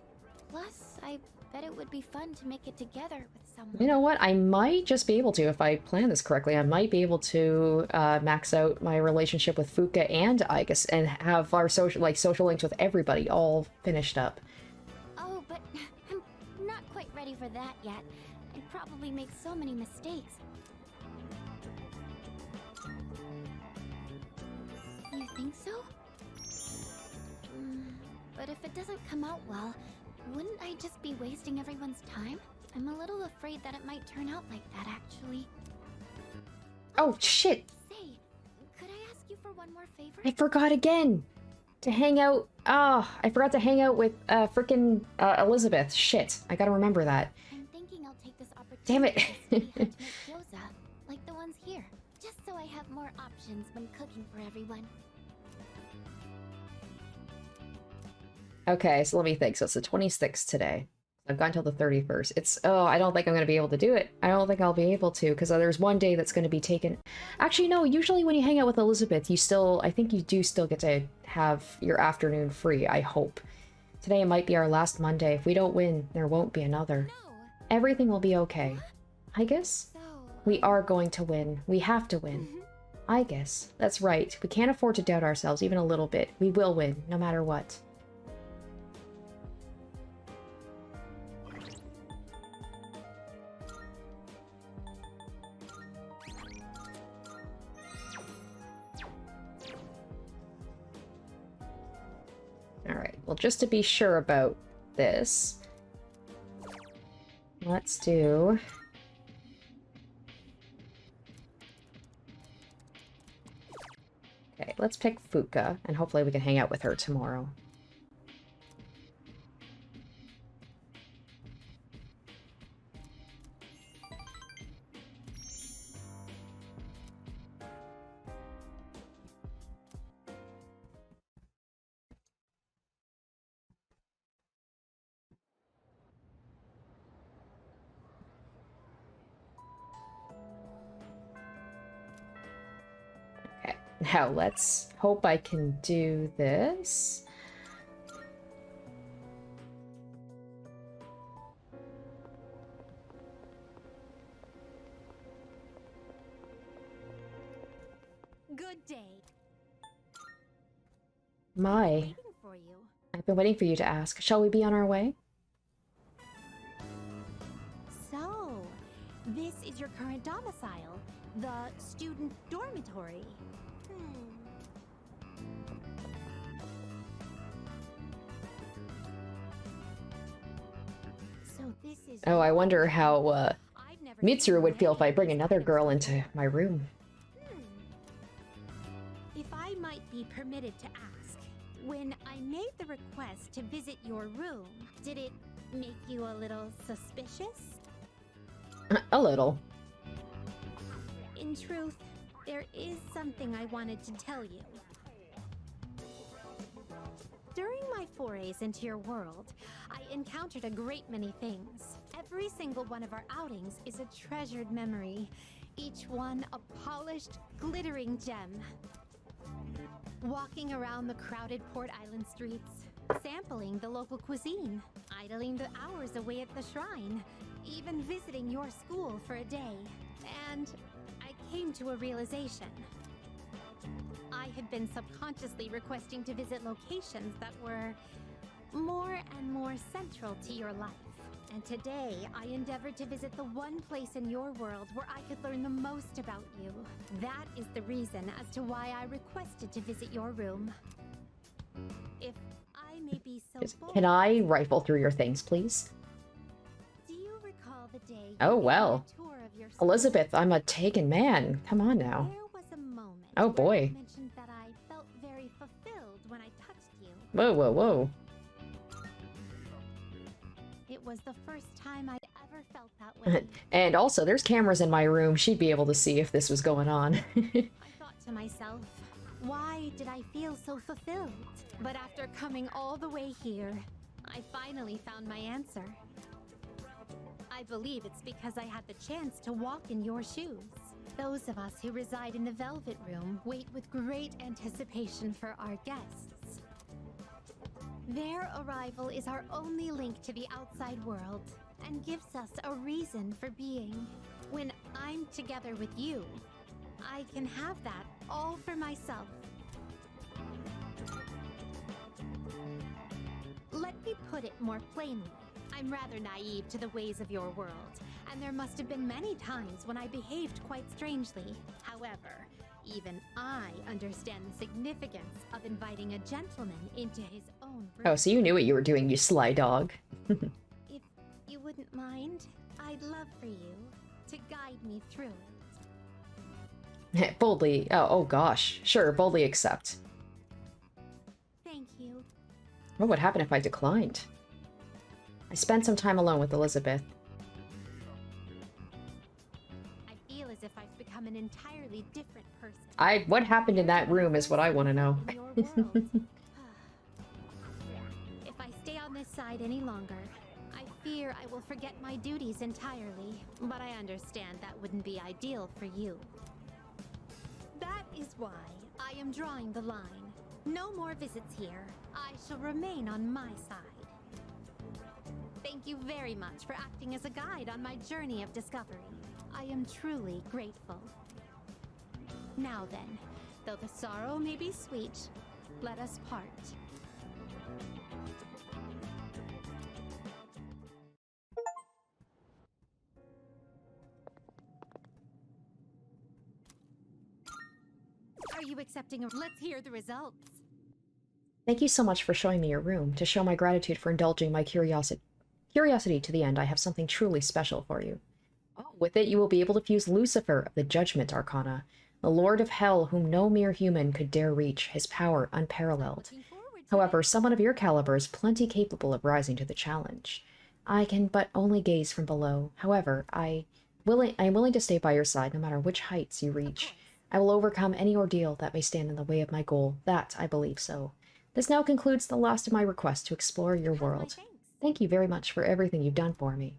Plus, I bet it would be fun to make it together with someone. You know what? I might just be able to, if I plan this correctly, I might be able to max out my relationship with Fuka and Igus and have our social links with everybody all finished up. Oh, but I'm not quite ready for that yet. I'd probably make so many mistakes. You think so? But if it doesn't come out well, wouldn't I just be wasting everyone's time? I'm a little afraid that it might turn out like that, actually. Oh, shit! Say, could I ask you for one more favor? I forgot again! To hang out... Ah, I forgot to hang out with frickin' Elizabeth. Shit, I gotta remember that. I'm thinking I'll take this opportunity Damn it. to study how to make gyoza, like the ones here. Just so I have more options when cooking for everyone. Okay, so let me think. So it's the 26th today. I've gone till the 31st. It's... Oh, I don't think I'm going to be able to do it. I don't think I'll be able to, because there's one day that's going to be taken... Actually, no, usually when you hang out with Elizabeth, you still... I think you do still get to have your afternoon free, I hope. Today might be our last Monday. If we don't win, there won't be another. No. Everything will be okay. I guess? So... We are going to win. We have to win. I guess. That's right. We can't afford to doubt ourselves even a little bit. We will win, no matter what. Alright, well, just to be sure about this, let's do... Okay, let's pick Fuka, and hopefully we can hang out with her tomorrow. Now, let's hope I can do this. Good day. My, Waiting for you. I've been waiting for you to ask. Shall we be on our way? So, this is your current domicile, the student dormitory. So this is... Oh, I wonder how I've never Mitsuru seen would feel if I any bring of another this girl kind of into my room. If I might be permitted to ask, when I made the request to visit your room, did it make you a little suspicious? A little. In truth, there is something I wanted to tell you. During my forays into your world, I encountered a great many things. Every single one of our outings is a treasured memory, each one a polished, glittering gem. Walking around the crowded Port Island streets, sampling the local cuisine, idling the hours away at the shrine, even visiting your school for a day. And I came to a realization. I had been subconsciously requesting to visit locations that were more and more central to your life. And today, I endeavored to visit the one place in your world where I could learn the most about you. That is the reason as to why I requested to visit your room. If I may be so bold, Can I rifle through your things, please? do you recall the day Oh, you gave me well. a tour of your school? Elizabeth, I'm a taken man. Come on now. There was a moment Oh, where boy. I mentioned that I felt very fulfilled when I touched you. Whoa, whoa, whoa. It was the first time I'd ever felt that way. And also, there's cameras in my room. She'd be able to see if this was going on. I thought to myself, why did I feel so fulfilled? But after coming all the way here, I finally found my answer. I believe it's because I had the chance to walk in your shoes. Those of us who reside in the Velvet Room wait with great anticipation for our guests. Their arrival is our only link to the outside world and gives us a reason for being. When I'm together with you, I can have that all for myself. Let me put it more plainly. I'm rather naive to the ways of your world, and there must have been many times when I behaved quite strangely. However, even I understand the significance of inviting a gentleman into his own room. Oh, so you knew what you were doing, you sly dog. If you wouldn't mind, I'd love for you to guide me through it. Boldly. Oh gosh. Sure, boldly accept. Thank you. What would happen if I declined? I spent some time alone with Elizabeth. I feel as if I've become an entirely different person. What happened in that room is what I want to know. In your world. If I stay on this side any longer, I fear I will forget my duties entirely. But I understand that wouldn't be ideal for you. That is why I am drawing the line. No more visits here. I shall remain on my side. Thank you very much for acting as a guide on my journey of discovery. I am truly grateful. Now then, though the sorrow may be sweet, let us part. Are you accepting a... Let's hear the results. Thank you so much for showing me your room. To show my gratitude for indulging my curiosity to the end, I have something truly special for you. Oh, with it, you will be able to fuse Lucifer of the Judgment Arcana, the Lord of Hell whom no mere human could dare reach, his power unparalleled. However, someone of your caliber is plenty capable of rising to the challenge. I can but only gaze from below. However, I am willing to stay by your side no matter which heights you reach. I will overcome any ordeal that may stand in the way of my goal. That, I believe so. This now concludes the last of my requests to explore your world. Thank you very much for everything you've done for me.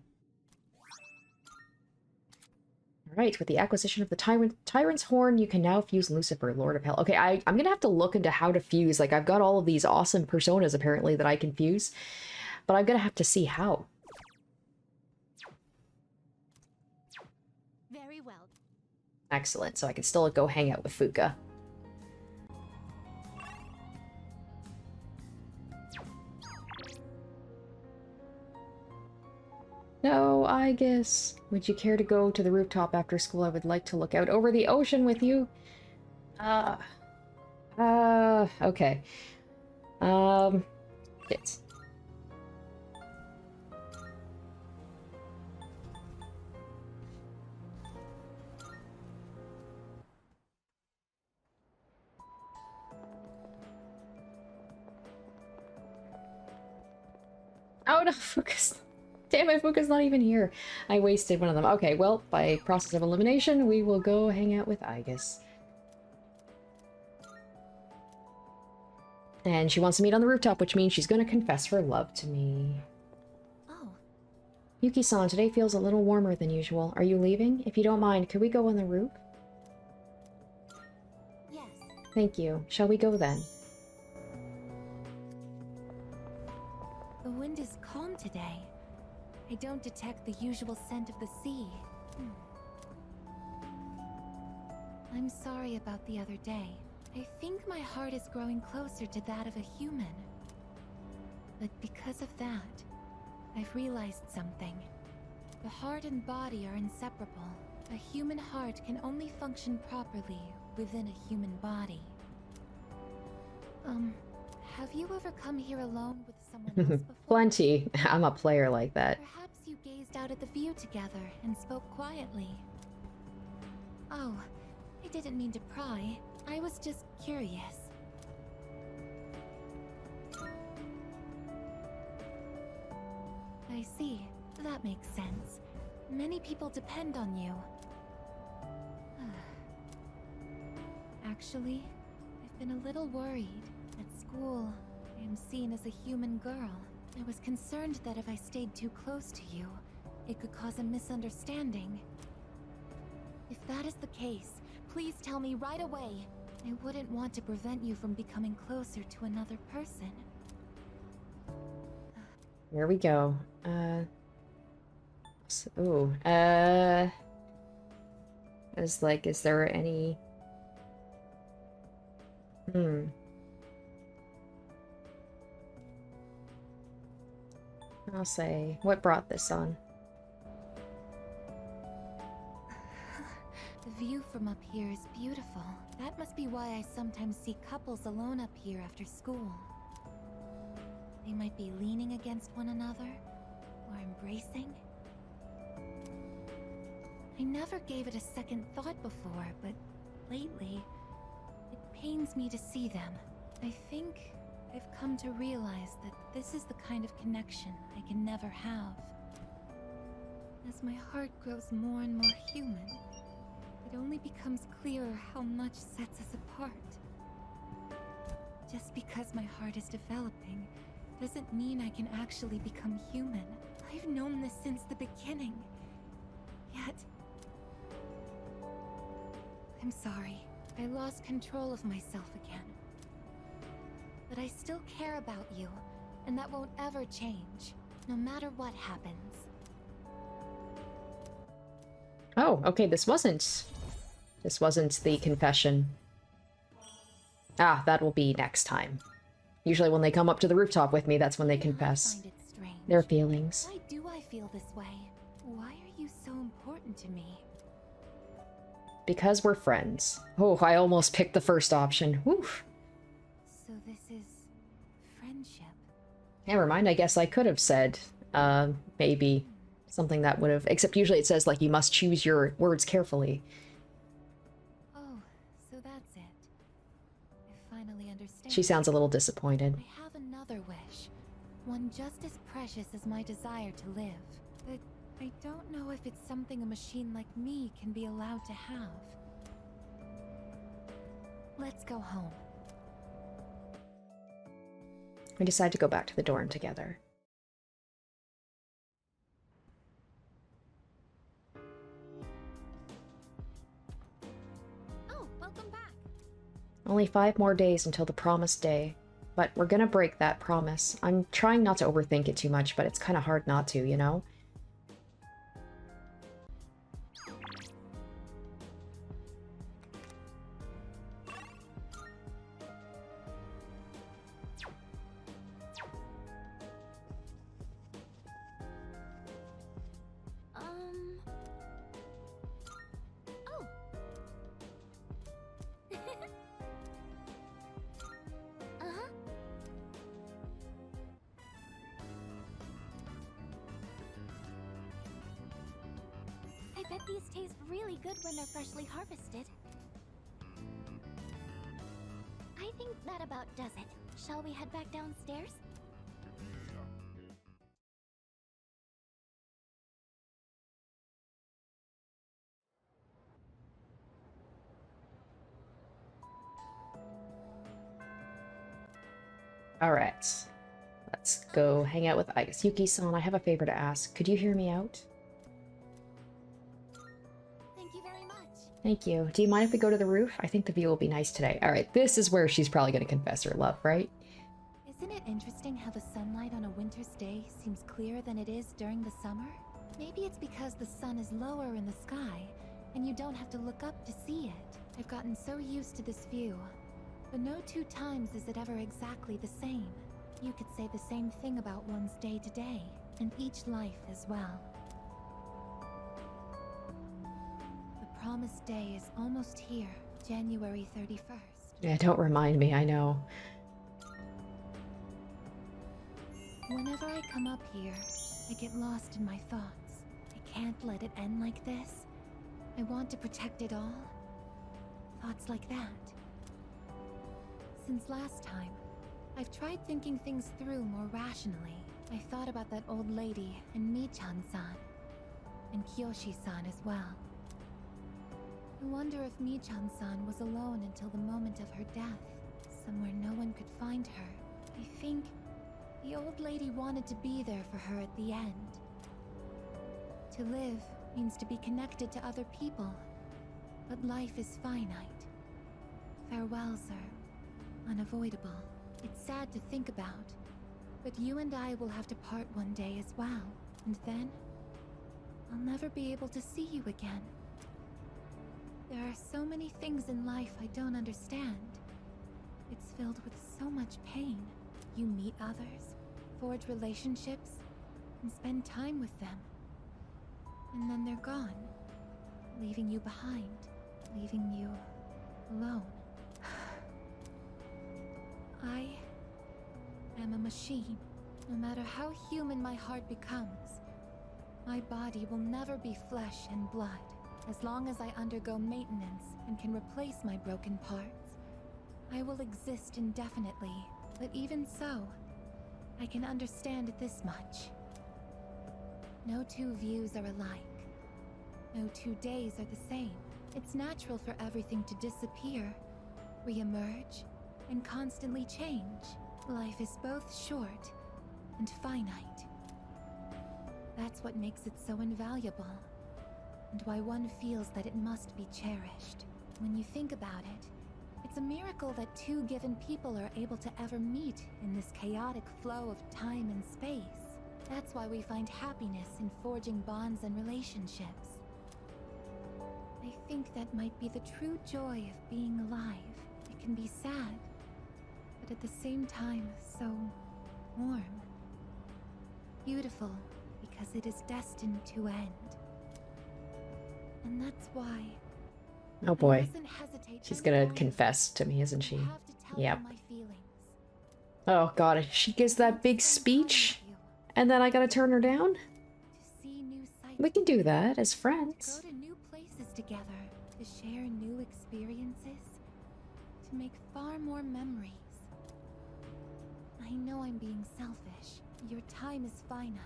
Alright, with the acquisition of the Tyrant's Horn, you can now fuse Lucifer, Lord of Hell. Okay, I'm gonna have to look into how to fuse. Like, I've got all of these awesome personas, apparently, that I can fuse. But I'm gonna have to see how. Very well. Excellent, so I can still go hang out with Fuka. No, I guess. Would you care to go to the rooftop after school? I would like to look out over the ocean with you. Okay. Shit. Oh no, Fuka's... Damn it, Fuka's not even here. I wasted one of them. Okay, well, by process of elimination, we will go hang out with Aigis. And she wants to meet on the rooftop, which means she's going to confess her love to me. Oh. Yuki-san, today feels a little warmer than usual. Are you leaving? If you don't mind, could we go on the roof? Yes. Thank you. Shall we go then? The wind is calm today. I don't detect the usual scent of the sea. I'm sorry about the other day. I think my heart is growing closer to that of a human. But because of that, I've realized something. The heart and body are inseparable. A human heart can only function properly within a human body. Have you ever come here alone with someone else before? Plenty. I'm a player like that. Perhaps you gazed out at the view together and spoke quietly. Oh, I didn't mean to pry. I was just curious. I see. That makes sense. Many people depend on you. Actually, I've been a little worried. At school, I am seen as a human girl. I was concerned that if I stayed too close to you, it could cause a misunderstanding. If that is the case, please tell me right away. I wouldn't want to prevent you from becoming closer to another person. Here we go. Is there any... I'll say, what brought this on? The view from up here is beautiful. That must be why I sometimes see couples alone up here after school. They might be leaning against one another, or embracing. I never gave it a second thought before, but lately, it pains me to see them. I think I've come to realize that this is the kind of connection I can never have. As my heart grows more and more human, it only becomes clearer how much sets us apart. Just because my heart is developing doesn't mean I can actually become human. I've known this since the beginning. Yet... I'm sorry. I lost control of myself again. But I still care about you, and that won't ever change, no matter what happens. Oh, okay, this wasn't the confession. Ah, that will be next time. Usually when they come up to the rooftop with me, that's when they confess their feelings. Why do I feel this way? Why are you so important to me? Because we're friends. Oh, I almost picked the first option. Whew. So this is friendship. Never mind, I guess I could have said, maybe something that would have... Except usually it says, like, you must choose your words carefully. Oh, so that's it. I finally understand. She sounds a little disappointed. I have another wish. One just as precious as my desire to live. But I don't know if it's something a machine like me can be allowed to have. Let's go home. We decide to go back to the dorm together. Oh, welcome back. Only 5 more days until the promised day. But we're gonna break that promise. I'm trying not to overthink it too much, but it's kind of hard not to, you know? Oh. Uh-huh. I bet these taste really good when they're freshly harvested. I think that about does it. Shall we head back downstairs? Alright. Let's go hang out with Igus. Yuki-san, I have a favor to ask. Could you hear me out? Thank you very much. Thank you. Do you mind if we go to the roof? I think the view will be nice today. Alright, this is where she's probably going to confess her love, right? Isn't it interesting how the sunlight on a winter's day seems clearer than it is during the summer? Maybe it's because the sun is lower in the sky, and you don't have to look up to see it. I've gotten so used to this view. But no 2 times is it ever exactly the same. You could say the same thing about one's day to day, and each life as well. The promised day is almost here, January 31st. Yeah, don't remind me, I know. Whenever I come up here, I get lost in my thoughts. can't let it end like this. I want to protect it all. Thoughts like that. Since last time, I've tried thinking things through more rationally. I thought about that old lady and Michan-san. And Kyoshi-san as well. I wonder if Michan-san was alone until the moment of her death, somewhere no one could find her. I think the old lady wanted to be there for her at the end. To live means to be connected to other people, but life is finite. Farewells are unavoidable. It's sad to think about, but you and I will have to part one day as well, and then I'll never be able to see you again. There are so many things in life I don't understand. It's filled with so much pain. You meet others, forge relationships, and spend time with them. And then they're gone, leaving you behind, leaving you alone. I am a machine. No matter how human my heart becomes, my body will never be flesh and blood. As long as I undergo maintenance and can replace my broken parts, I will exist indefinitely. But even so, I can understand this much. No two views are alike. No 2 days are the same. It's natural for everything to disappear, re-emerge, and constantly change. Life is both short and finite. That's what makes it so invaluable, and why one feels that it must be cherished. When you think about it, it's a miracle that two given people are able to ever meet in this chaotic flow of time and space. That's why we find happiness in forging bonds and relationships. I think that might be the true joy of being alive. It can be sad, but at the same time, so warm. Beautiful, because it is destined to end. And that's why... Oh boy. She's gonna confess to me, isn't she? Yep. Oh god, she gives that big speech, and then I gotta turn her down? We can do that as friends. To go to new places together, to share new experiences, to make far more memories. I know I'm being selfish. Your time is finite.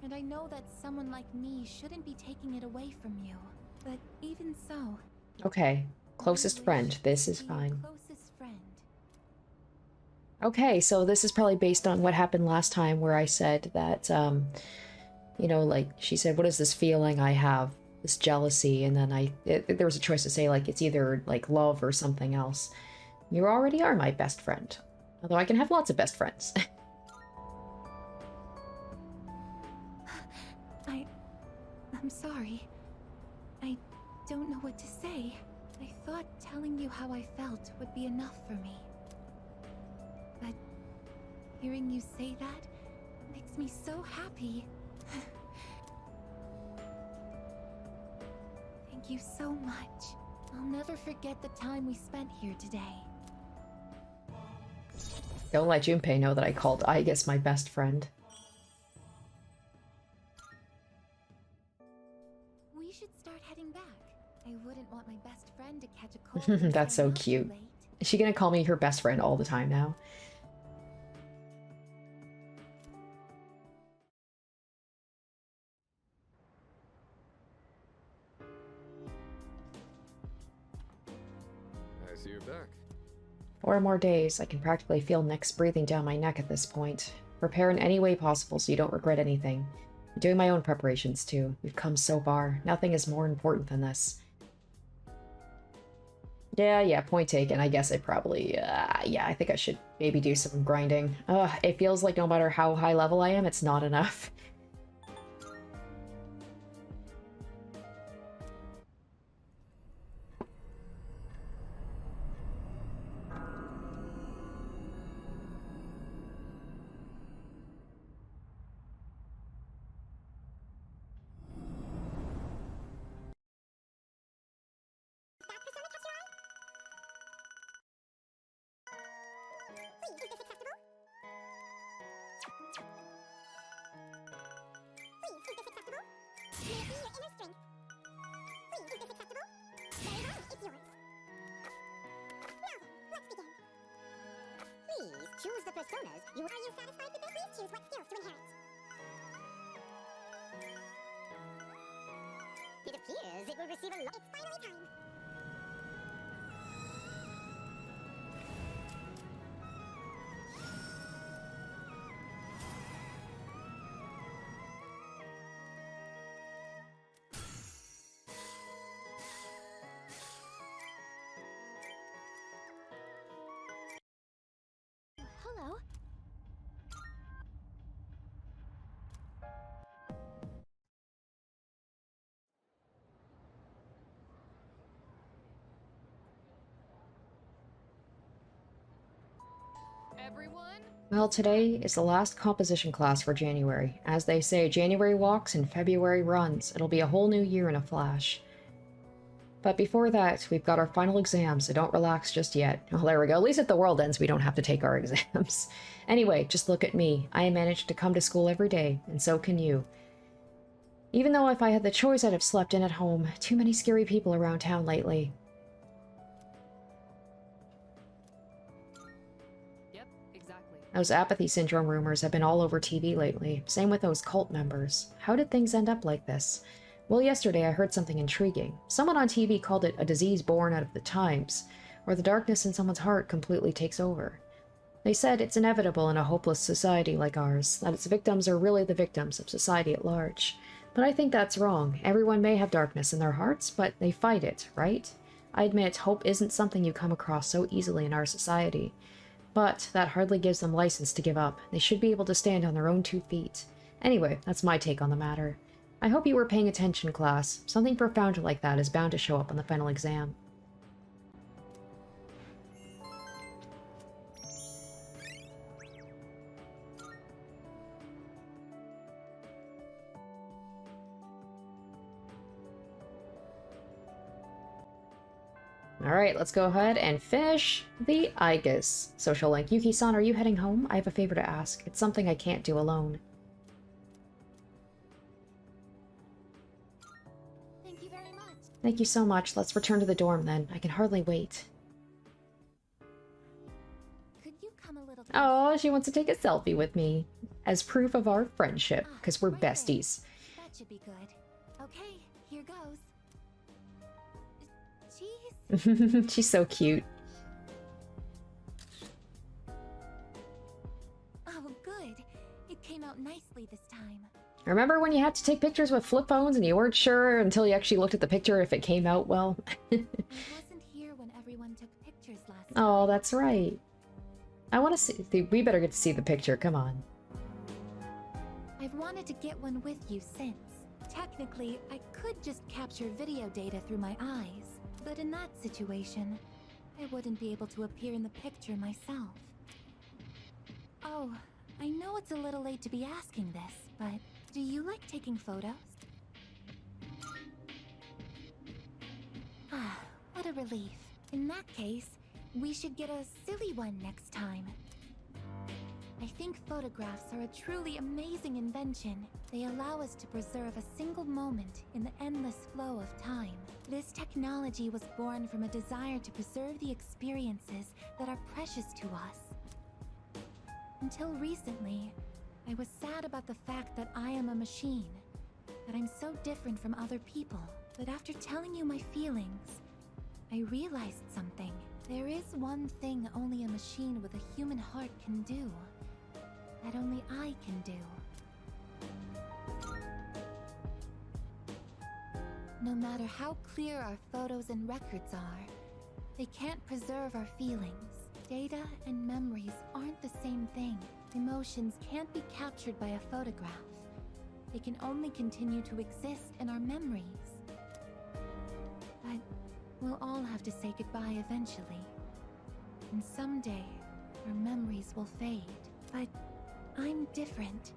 And I know that someone like me shouldn't be taking it away from you. But even so... Okay. Closest friend. This is fine. Closest friend. Okay, so this is probably based on what happened last time where I said that, you know, like, she said, what is this feeling I have? This jealousy, and then there was a choice to say, like, it's either, like, love or something else. You already are my best friend. Although I can have lots of best friends. I'm sorry. I don't know what to say. I thought telling you how I felt would be enough for me. But hearing you say that makes me so happy. Thank you so much. I'll never forget the time we spent here today. Don't let Junpei know that I called Aigis my best friend. We should start heading back. I wouldn't want my best friend to catch a cold. That's so cute. Is she gonna call me her best friend all the time now? I see you're back. 4 more days. I can practically feel Nick's breathing down my neck at this point. Prepare in any way possible so you don't regret anything. I'm doing my own preparations too. We've come so far. Nothing is more important than this. Yeah, point taken. I guess I probably, yeah, I think I should maybe do some grinding. It feels like no matter how high level I am, it's not enough. May it be your inner strength. Please, is this acceptable? Very well, it's yours. Now then, let's begin. Please choose the personas you are you satisfied with this? Please choose what skills to inherit. It appears it will receive a lot. It's finally time. Hello. Everyone? Well, today is the last composition class for January. As they say, January walks and February runs. It'll be a whole new year in a flash. But before that, we've got our final exam, so don't relax just yet. Oh, there we go. At least if the world ends, we don't have to take our exams. Anyway, just look at me. I managed to come to school every day, and so can you. Even though if I had the choice, I'd have slept in at home. Too many scary people around town lately. Yep, exactly. Those apathy syndrome rumors have been all over TV lately. Same with those cult members. How did things end up like this? Well, yesterday I heard something intriguing. Someone on TV called it a disease born out of the times, where the darkness in someone's heart completely takes over. They said it's inevitable in a hopeless society like ours, that its victims are really the victims of society at large. But I think that's wrong. Everyone may have darkness in their hearts, but they fight it, right? I admit, hope isn't something you come across so easily in our society. But that hardly gives them license to give up. They should be able to stand on their own 2 feet. Anyway, that's my take on the matter. I hope you were paying attention, class. Something profound like that is bound to show up on the final exam. Alright, let's go ahead and finish the IGUS. Social link. Yuki-san, are you heading home? I have a favor to ask. It's something I can't do alone. Thank you very much. Thank you so much. Let's return to the dorm then. I can hardly wait. Could you come a little Oh, she wants to take a selfie with me. As proof of our friendship, because we're right there. besties. That should be good. Okay, here goes. Jeez. She's so cute. Oh, good. It came out nicely this time. Remember when you had to take pictures with flip phones and you weren't sure until you actually looked at the picture if it came out well? I wasn't here when everyone took pictures last time. Oh, that's right. I want to see. We better get to see the picture. Come on. I've wanted to get one with you since. Technically, I could just capture video data through my eyes, but in that situation, I wouldn't be able to appear in the picture myself. Oh, I know it's a little late to be asking this, but do you like taking photos? Ah, what a relief. In that case, we should get a silly one next time. I think photographs are a truly amazing invention. They allow us to preserve a single moment in the endless flow of time. This technology was born from a desire to preserve the experiences that are precious to us. Until recently, I was sad about the fact that I am a machine, that I'm so different from other people. But after telling you my feelings, I realized something. There is one thing only a machine with a human heart can do, that only I can do. No matter how clear our photos and records are, they can't preserve our feelings. Data and memories aren't the same thing. Emotions can't be captured by a photograph. They can only continue to exist in our memories. But we'll all have to say goodbye eventually. And someday, our memories will fade. But I'm different.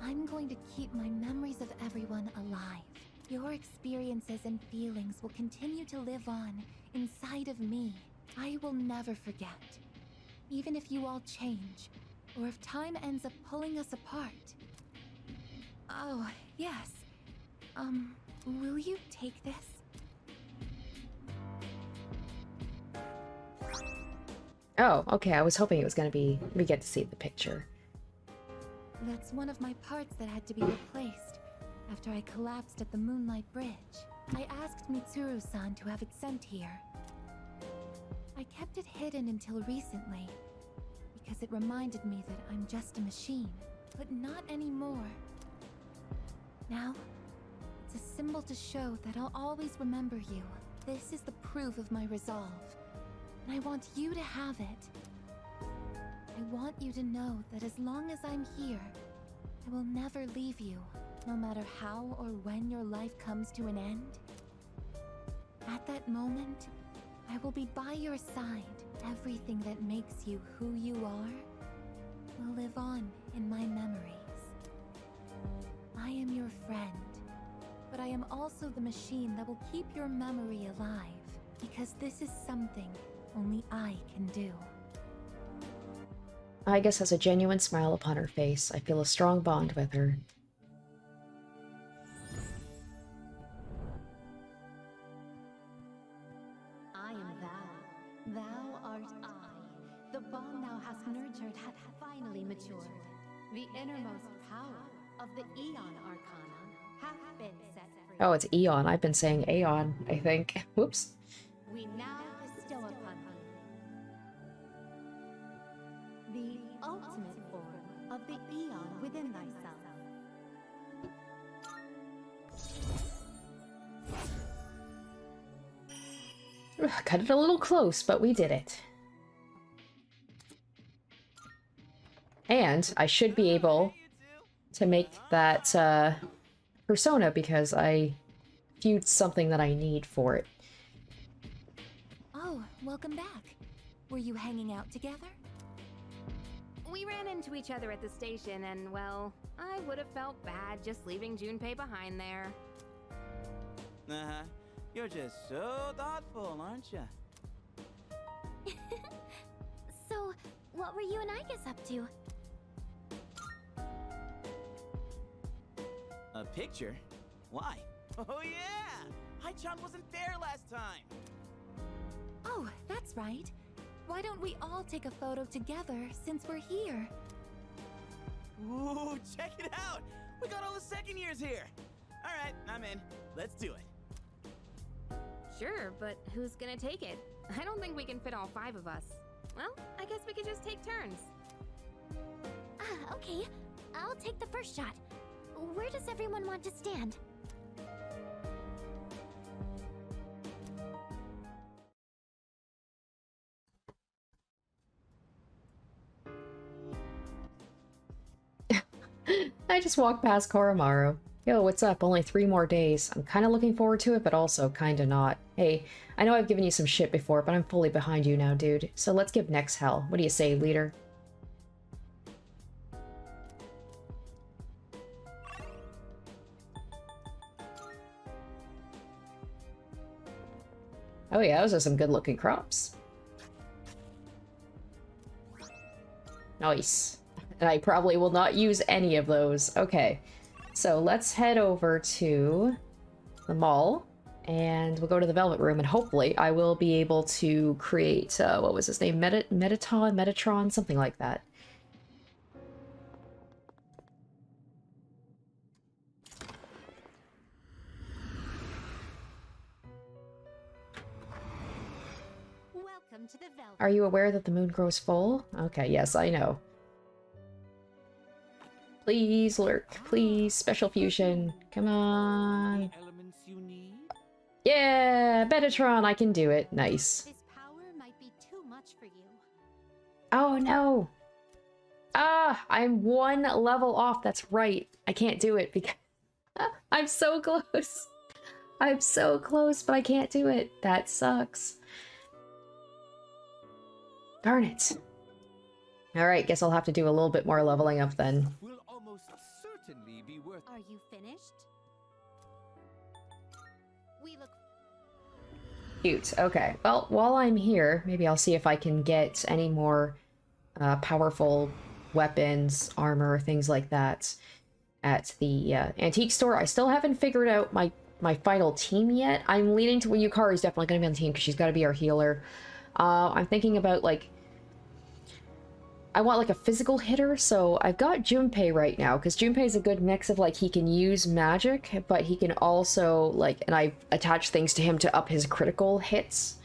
I'm going to keep my memories of everyone alive. Your experiences and feelings will continue to live on inside of me. I will never forget. Even if you all change, or if time ends up pulling us apart. Oh, yes. Will you take this? Oh, okay. I was hoping it was gonna be... We get to see the picture. That's one of my parts that had to be replaced after I collapsed at the Moonlight Bridge. I asked Mitsuru-san to have it sent here. I kept it hidden until recently, because it reminded me that I'm just a machine, but not anymore. Now, it's a symbol to show that I'll always remember you. This is the proof of my resolve, and I want you to have it. I want you to know that as long as I'm here, I will never leave you, no matter how or when your life comes to an end. At that moment, I will be by your side. Everything that makes you who you are will live on in my memories. I am your friend, but I am also the machine that will keep your memory alive, because this is something only I can do. Aigus has a genuine smile upon her face. I feel a strong bond with her. I am thou. Thou art I. The bond thou hast nurtured hath finally matured. The innermost power of the Aeon Arcana hath been set free. Oh, it's Eon. I've been saying Aeon, I think. Whoops. We now bestow upon thee the ultimate form of the Aeon within thyself. Cut it a little close, but we did it. And I should be able to make that persona because I viewed something that I need for it. Oh, welcome back. Were you hanging out together? We ran into each other at the station and, well, I would have felt bad just leaving Junpei behind there. Uh-huh. You're just so thoughtful, aren't you? So, what were you and Aigus up to? A picture? Why? Oh yeah! Hai-chan wasn't there last time! Oh, that's right. Why don't we all take a photo together since we're here? Ooh, check it out! We got all the second years here! Alright, I'm in. Let's do it. Sure, but who's gonna take it? I don't think we can fit all 5 of us. Well, I guess we could just take turns. Okay. I'll take the first shot. Where does everyone want to stand? I just walked past Koromaru. Yo, what's up? Only 3 more days. I'm kind of looking forward to it, but also kind of not. Hey, I know I've given you some shit before, but I'm fully behind you now, dude. So let's give next hell. What do you say, leader? Oh yeah, those are some good-looking crops. Nice. And I probably will not use any of those. Okay. So let's head over to the mall, and we'll go to the Velvet Room, and hopefully I will be able to create, what was his name? Metatron? Something like that. Welcome to the Velvet. Are you aware that the moon grows full? Okay, yes, I know. Please lurk, please. Special fusion. Come on. Elements you need? Yeah, Metatron, I can do it. Nice. This power might be too much for you. Oh no. Ah, I'm 1 level off. That's right. I can't do it because I'm so close. I'm so close, but I can't do it. That sucks. Darn it. Alright, guess I'll have to do a little bit more leveling up then. Will almost certainly be worth. Are you finished? We look. Cute. Okay. Well, while I'm here, maybe I'll see if I can get any more powerful weapons, armor, things like that. at the antique store. I still haven't figured out my final team yet. I'm leaning to Yukari's definitely going to be on the team because she's got to be our healer. I'm thinking about, like, I want, like, a physical hitter, so I've got Junpei right now, because Junpei is a good mix of, like, he can use magic, but he can also, like, and I attach things to him to up his critical hits.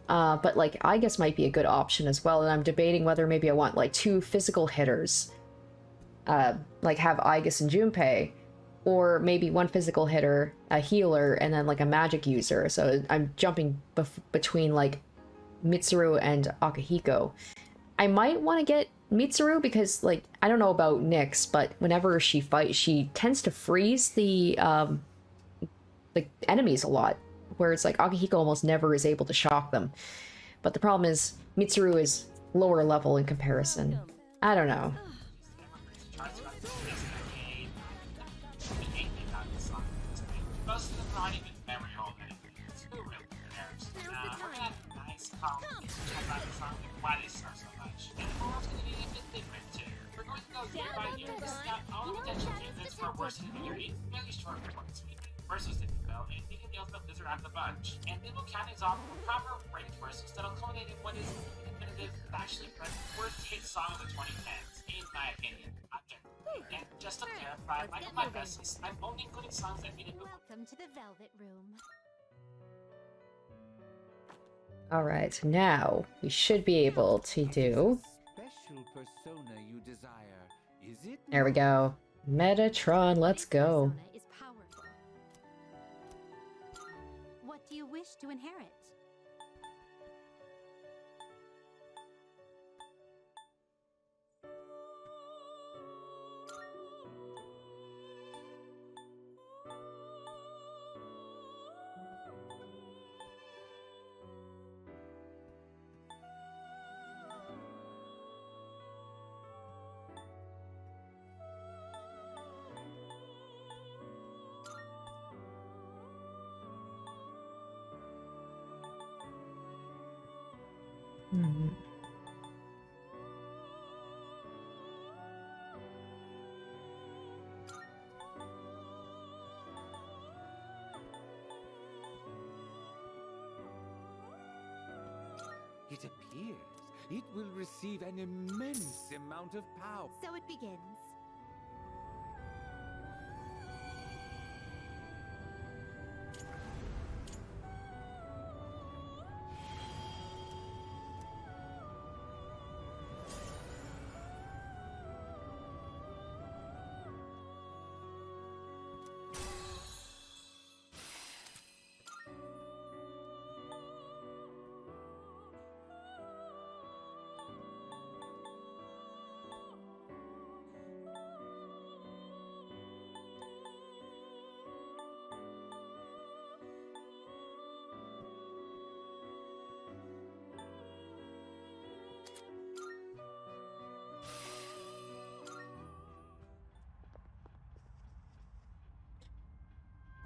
But, like, Aigis might be a good option as well, and I'm debating whether maybe I want, like, 2 physical hitters. Like, have Aigis and Junpei, or maybe 1 physical hitter, a healer, and then, like, a magic user. So I'm jumping between, like, Mitsuru and Akihiko. I might want to get Mitsuru because, like, I don't know about Nyx, but whenever she fights, she tends to freeze the enemies a lot, where it's like Akihiko almost never is able to shock them. But the problem is Mitsuru is lower level in comparison. I don't know. Versus the Bell and taking the ultimate lizard out of the bunch. And then mechanics off proper range versus that will culminate in what is the definitive, actually worst hit song of the 2010s, in my opinion. And just to clarify, like my best, I'm only including songs that mean it. Welcome to the Velvet Room. Alright, now we should be able to do... Special persona you desire, is it? There we go. Metatron, let's go. Is powerful. What do you wish to inherit? It appears it will receive an immense amount of power. So it begins.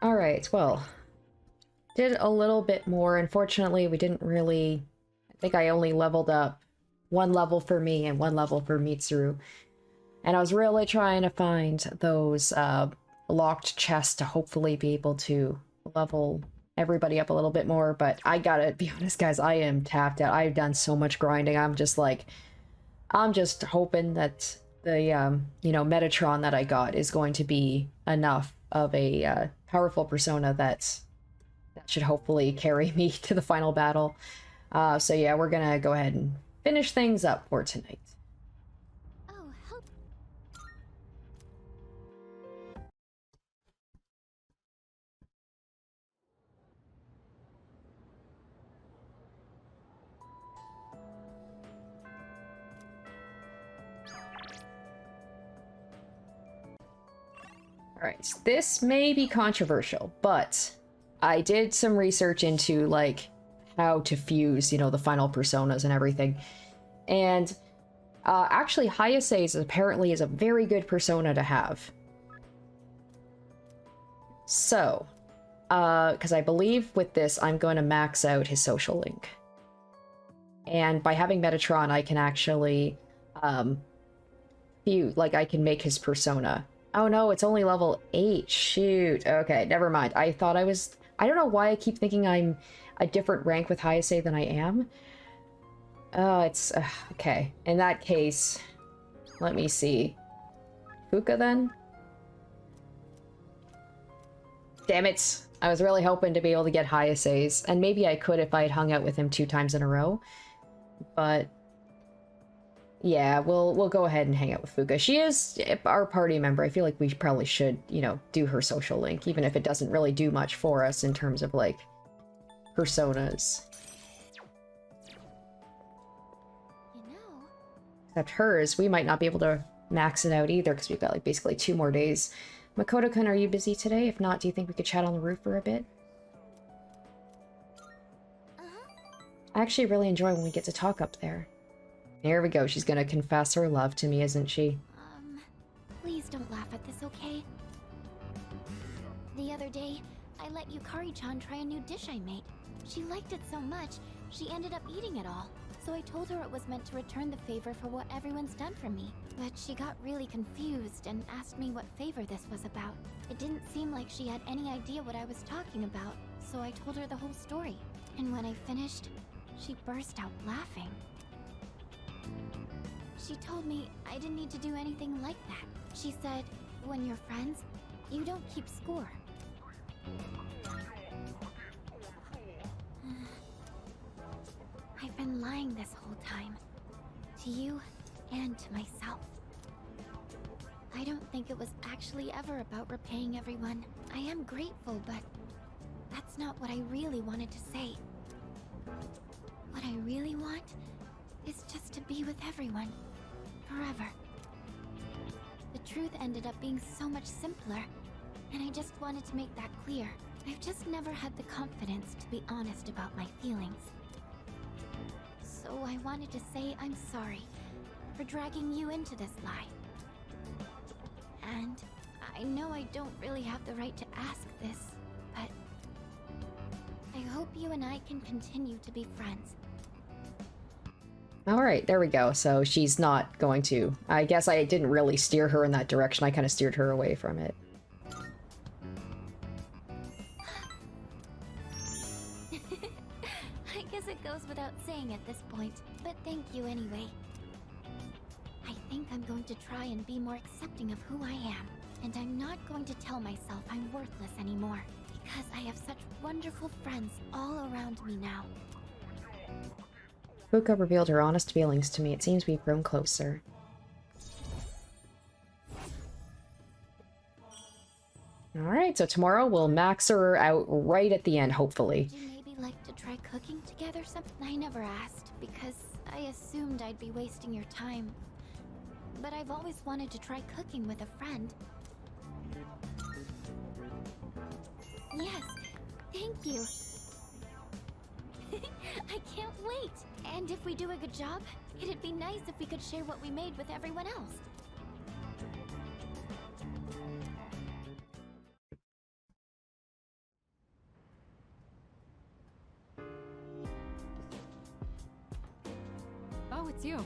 Alright, well, did a little bit more. Unfortunately, we didn't really... I think I only leveled up 1 level for me and 1 level for Mitsuru. And I was really trying to find those locked chests to hopefully be able to level everybody up a little bit more. But I gotta be honest, guys, I am tapped out. I've done so much grinding. I'm just like... I'm just hoping that the, you know, Metatron that I got is going to be enough of a powerful persona that should hopefully carry me to the final battle. So yeah, we're gonna go ahead and finish things up for tonight. Alright, this may be controversial, but I did some research into, like, how to fuse, you know, the final personas and everything. And actually, Hyasei's apparently is a very good persona to have. So, because I believe with this, I'm going to max out his social link. And by having Metatron, I can actually, I can make his persona Oh no, it's only level 8. Shoot. Okay, never mind. I thought I was... I don't know why I keep thinking I'm a different rank with Hayase than I am. It's... okay. In that case, let me see. Fuka then? Damn it. I was really hoping to be able to get Hayase's, and maybe I could if I had hung out with him 2 times in a row. But yeah, we'll go ahead and hang out with Fuka. She is our party member. I feel like we probably should, you know, do her social link, even if it doesn't really do much for us in terms of, like, personas. You know... Except hers, we might not be able to max it out either, because we've got, like, basically 2 more days. Makoto-kun, are you busy today? If not, do you think we could chat on the roof for a bit? I actually really enjoy when we get to talk up there. Here we go. She's gonna confess her love to me, isn't she? Please don't laugh at this, okay? The other day, I let Yukari-chan try a new dish I made. She liked it so much, she ended up eating it all. So I told her it was meant to return the favor for what everyone's done for me. But she got really confused and asked me what favor this was about. It didn't seem like she had any idea what I was talking about, so I told her the whole story. And when I finished, she burst out laughing. She told me I didn't need to do anything like that. She said, when you're friends, you don't keep score. I've been lying this whole time. To you and to myself. I don't think it was actually ever about repaying everyone. I am grateful, but that's not what I really wanted to say. What I really want is just to be with everyone. Forever. The truth ended up being so much simpler, and I just wanted to make that clear. I've just never had the confidence to be honest about my feelings. So I wanted to say I'm sorry for dragging you into this lie. And I know I don't really have the right to ask this, but I hope you and I can continue to be friends. Alright, there we go. So she's not going to... I guess I didn't really steer her in that direction. I kind of steered her away from it. I guess it goes without saying at this point, but thank you anyway. I think I'm going to try and be more accepting of who I am, and I'm not going to tell myself I'm worthless anymore, because I have such wonderful friends all around me now. Fuka revealed her honest feelings to me. It seems we've grown closer. Alright, so tomorrow we'll max her out right at the end, hopefully. Would you maybe like to try cooking together something? I never asked, because I assumed I'd be wasting your time. But I've always wanted to try cooking with a friend. Yes, thank you. I can't wait! And if we do a good job, it'd be nice if we could share what we made with everyone else. Oh, it's you.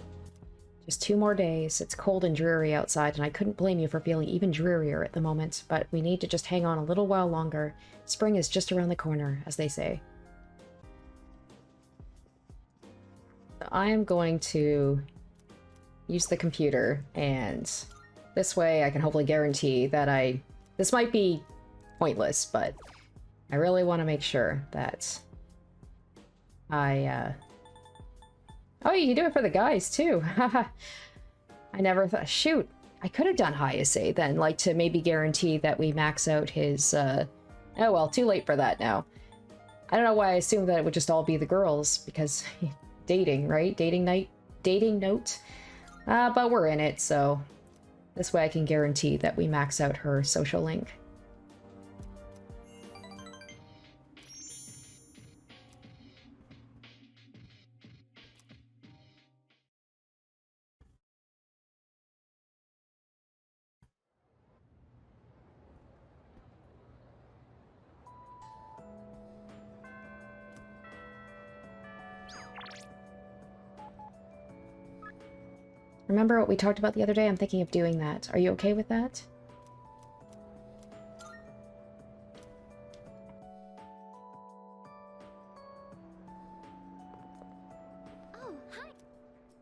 Just 2 more days. It's cold and dreary outside, and I couldn't blame you for feeling even drearier at the moment, but we need to just hang on a little while longer. Spring is just around the corner, as they say. I am going to use the computer, and this way I can hopefully guarantee that this might be pointless, but I really want to make sure that Oh, you can do it for the guys, too. I never thought... Shoot, I could have done Hayase then, like, to maybe guarantee that we max out his, Oh, well, too late for that now. I don't know why I assumed that it would just all be the girls, because... dating, right? Dating night? Dating note? But we're in it, so... This way I can guarantee that we max out her social link. Remember what we talked about the other day? I'm thinking of doing that. Are you okay with that?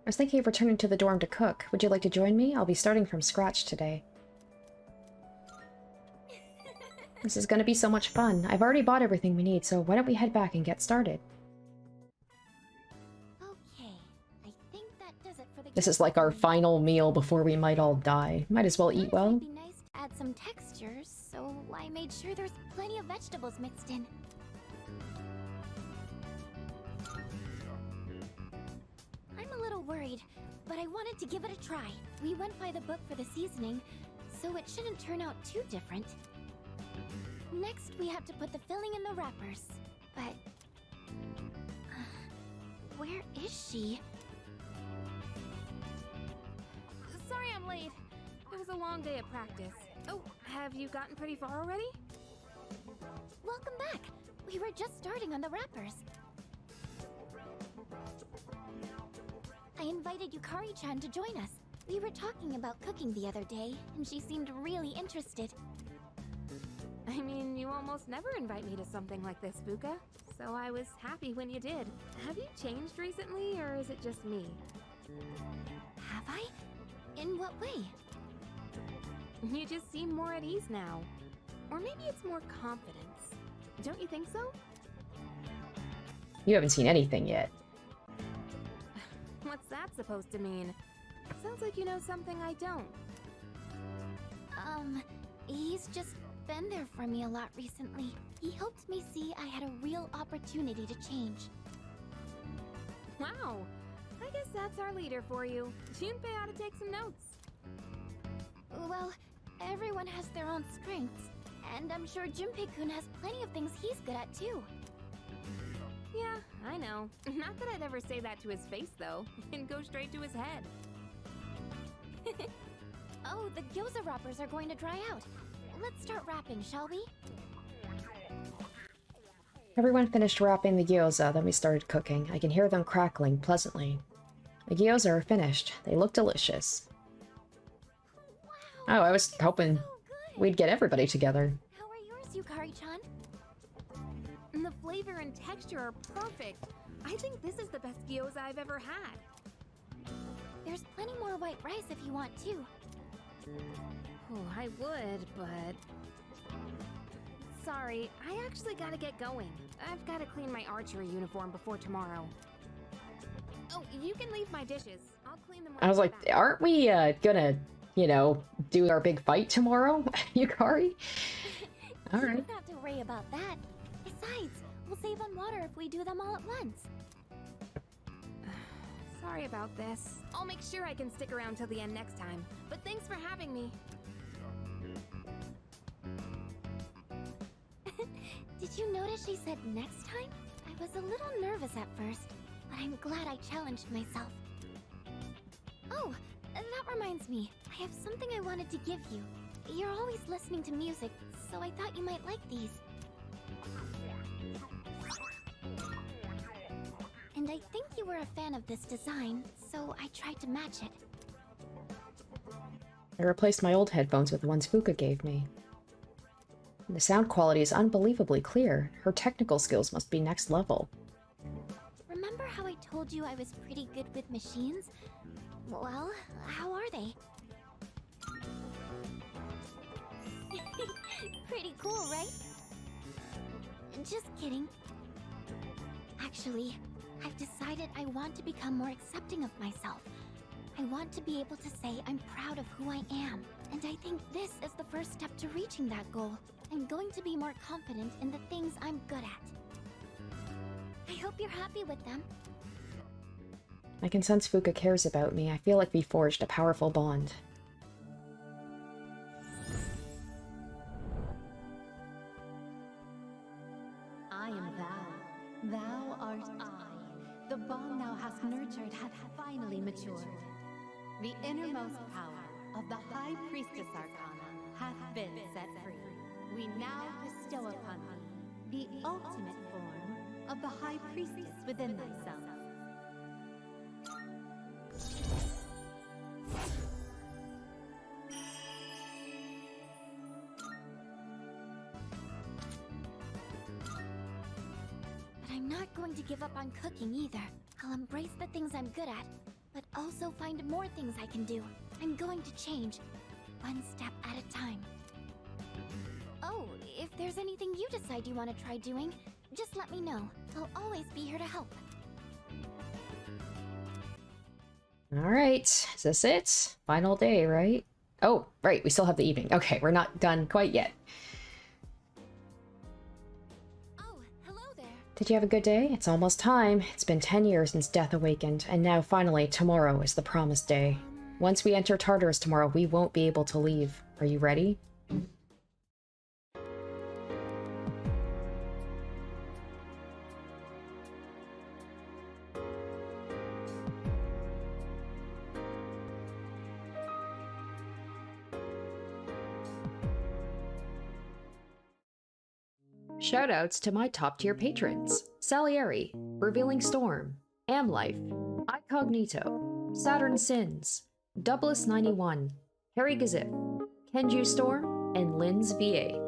was thinking of returning to the dorm to cook. Would you like to join me? I'll be starting from scratch today. This is gonna be so much fun. I've already bought everything we need, so why don't we head back and get started? Okay, I think that does it for the This is like our final meal before we might all die. Might as well eat well. It'd be nice to add some textures, so I made sure there's plenty of vegetables mixed in. I'm a little worried, but I wanted to give it a try. We went by the book for the seasoning, so it shouldn't turn out too different. Next, we have to put the filling in the wrappers. But... where is she? Sorry I'm late. It was a long day at practice. Oh, have you gotten pretty far already? Welcome back! We were just starting on the wrappers. I invited Yukari-chan to join us. We were talking about cooking the other day, and she seemed really interested. I mean, you almost never invite me to something like this, Fuka. So I was happy when you did. Have you changed recently, or is it just me? Have I? In what way? You just seem more at ease now. Or maybe it's more confidence. Don't you think so? You haven't seen anything yet. What's that supposed to mean? Sounds like you know something I don't. He's just been there for me a lot recently. He helped me see I had a real opportunity to change. Wow, I guess that's our leader for you. Junpei ought to take some notes. Well, everyone has their own strengths, and I'm sure Junpei-kun has plenty of things he's good at too. Yeah, I know. Not that I'd ever say that to his face, though, and go straight to his head. Oh, the gyoza wrappers are going to dry out. Let's start wrapping, shall we? Everyone finished wrapping the gyoza, then we started cooking. I can hear them crackling pleasantly. The gyoza are finished. They look delicious. Wow, Oh, I was hoping so we'd get everybody together. How are yours, Yukari-chan? And the flavor and texture are perfect. I think this is the best gyoza I've ever had. There's plenty more white rice if you want too. Oh, I would, but... Sorry, I actually gotta get going. I've gotta clean my archery uniform before tomorrow. Oh, you can leave my dishes. I'll clean them. I was like, aren't we gonna, you know, do our big fight tomorrow, Yukari? All right. You don't have to worry about that. Besides, we'll save on water if we do them all at once. Sorry about this. I'll make sure I can stick around till the end next time. But thanks for having me. Did you notice she said next time? I was a little nervous at first, but I'm glad I challenged myself. Oh, that reminds me. I have something I wanted to give you. You're always listening to music, so I thought you might like these. And I think you were a fan of this design, so I tried to match it. I replaced my old headphones with the ones Fuka gave me. The sound quality is unbelievably clear. Her technical skills must be next level. Remember how I told you I was pretty good with machines? Well, how are they? Pretty cool, right? Just kidding. Actually, I've decided I want to become more accepting of myself. I want to be able to say I'm proud of who I am. And I think this is the first step to reaching that goal. I'm going to be more confident in the things I'm good at. I hope you're happy with them. I can sense Fuka cares about me. I feel like we forged a powerful bond. I am thou. Thou art I. The bond thou hast nurtured hath finally matured. The innermost power of the High Priestess Arcana hath been set free. We now bestow upon thee the ultimate form of the High Priestess within thyself. But I'm not going to give up on cooking either. I'll embrace the things I'm good at, but also find more things I can do. I'm going to change, one step at a time. Oh, if there's anything you decide you want to try doing, just let me know. I'll always be here to help. Alright, is this it? Final day, right? Oh, right, we still have the evening. Okay, we're not done quite yet. Oh, hello there. Did you have a good day? It's almost time. It's been 10 years since Death awakened, and now finally, tomorrow is the promised day. Once we enter Tartarus tomorrow, we won't be able to leave. Are you ready? Shoutouts to my top tier patrons: Salieri, Revealing Storm, Amlife, Incognito, Saturn Sins, Doublest91, Harry Gazif, Kenju Storm, and Lynn's VA.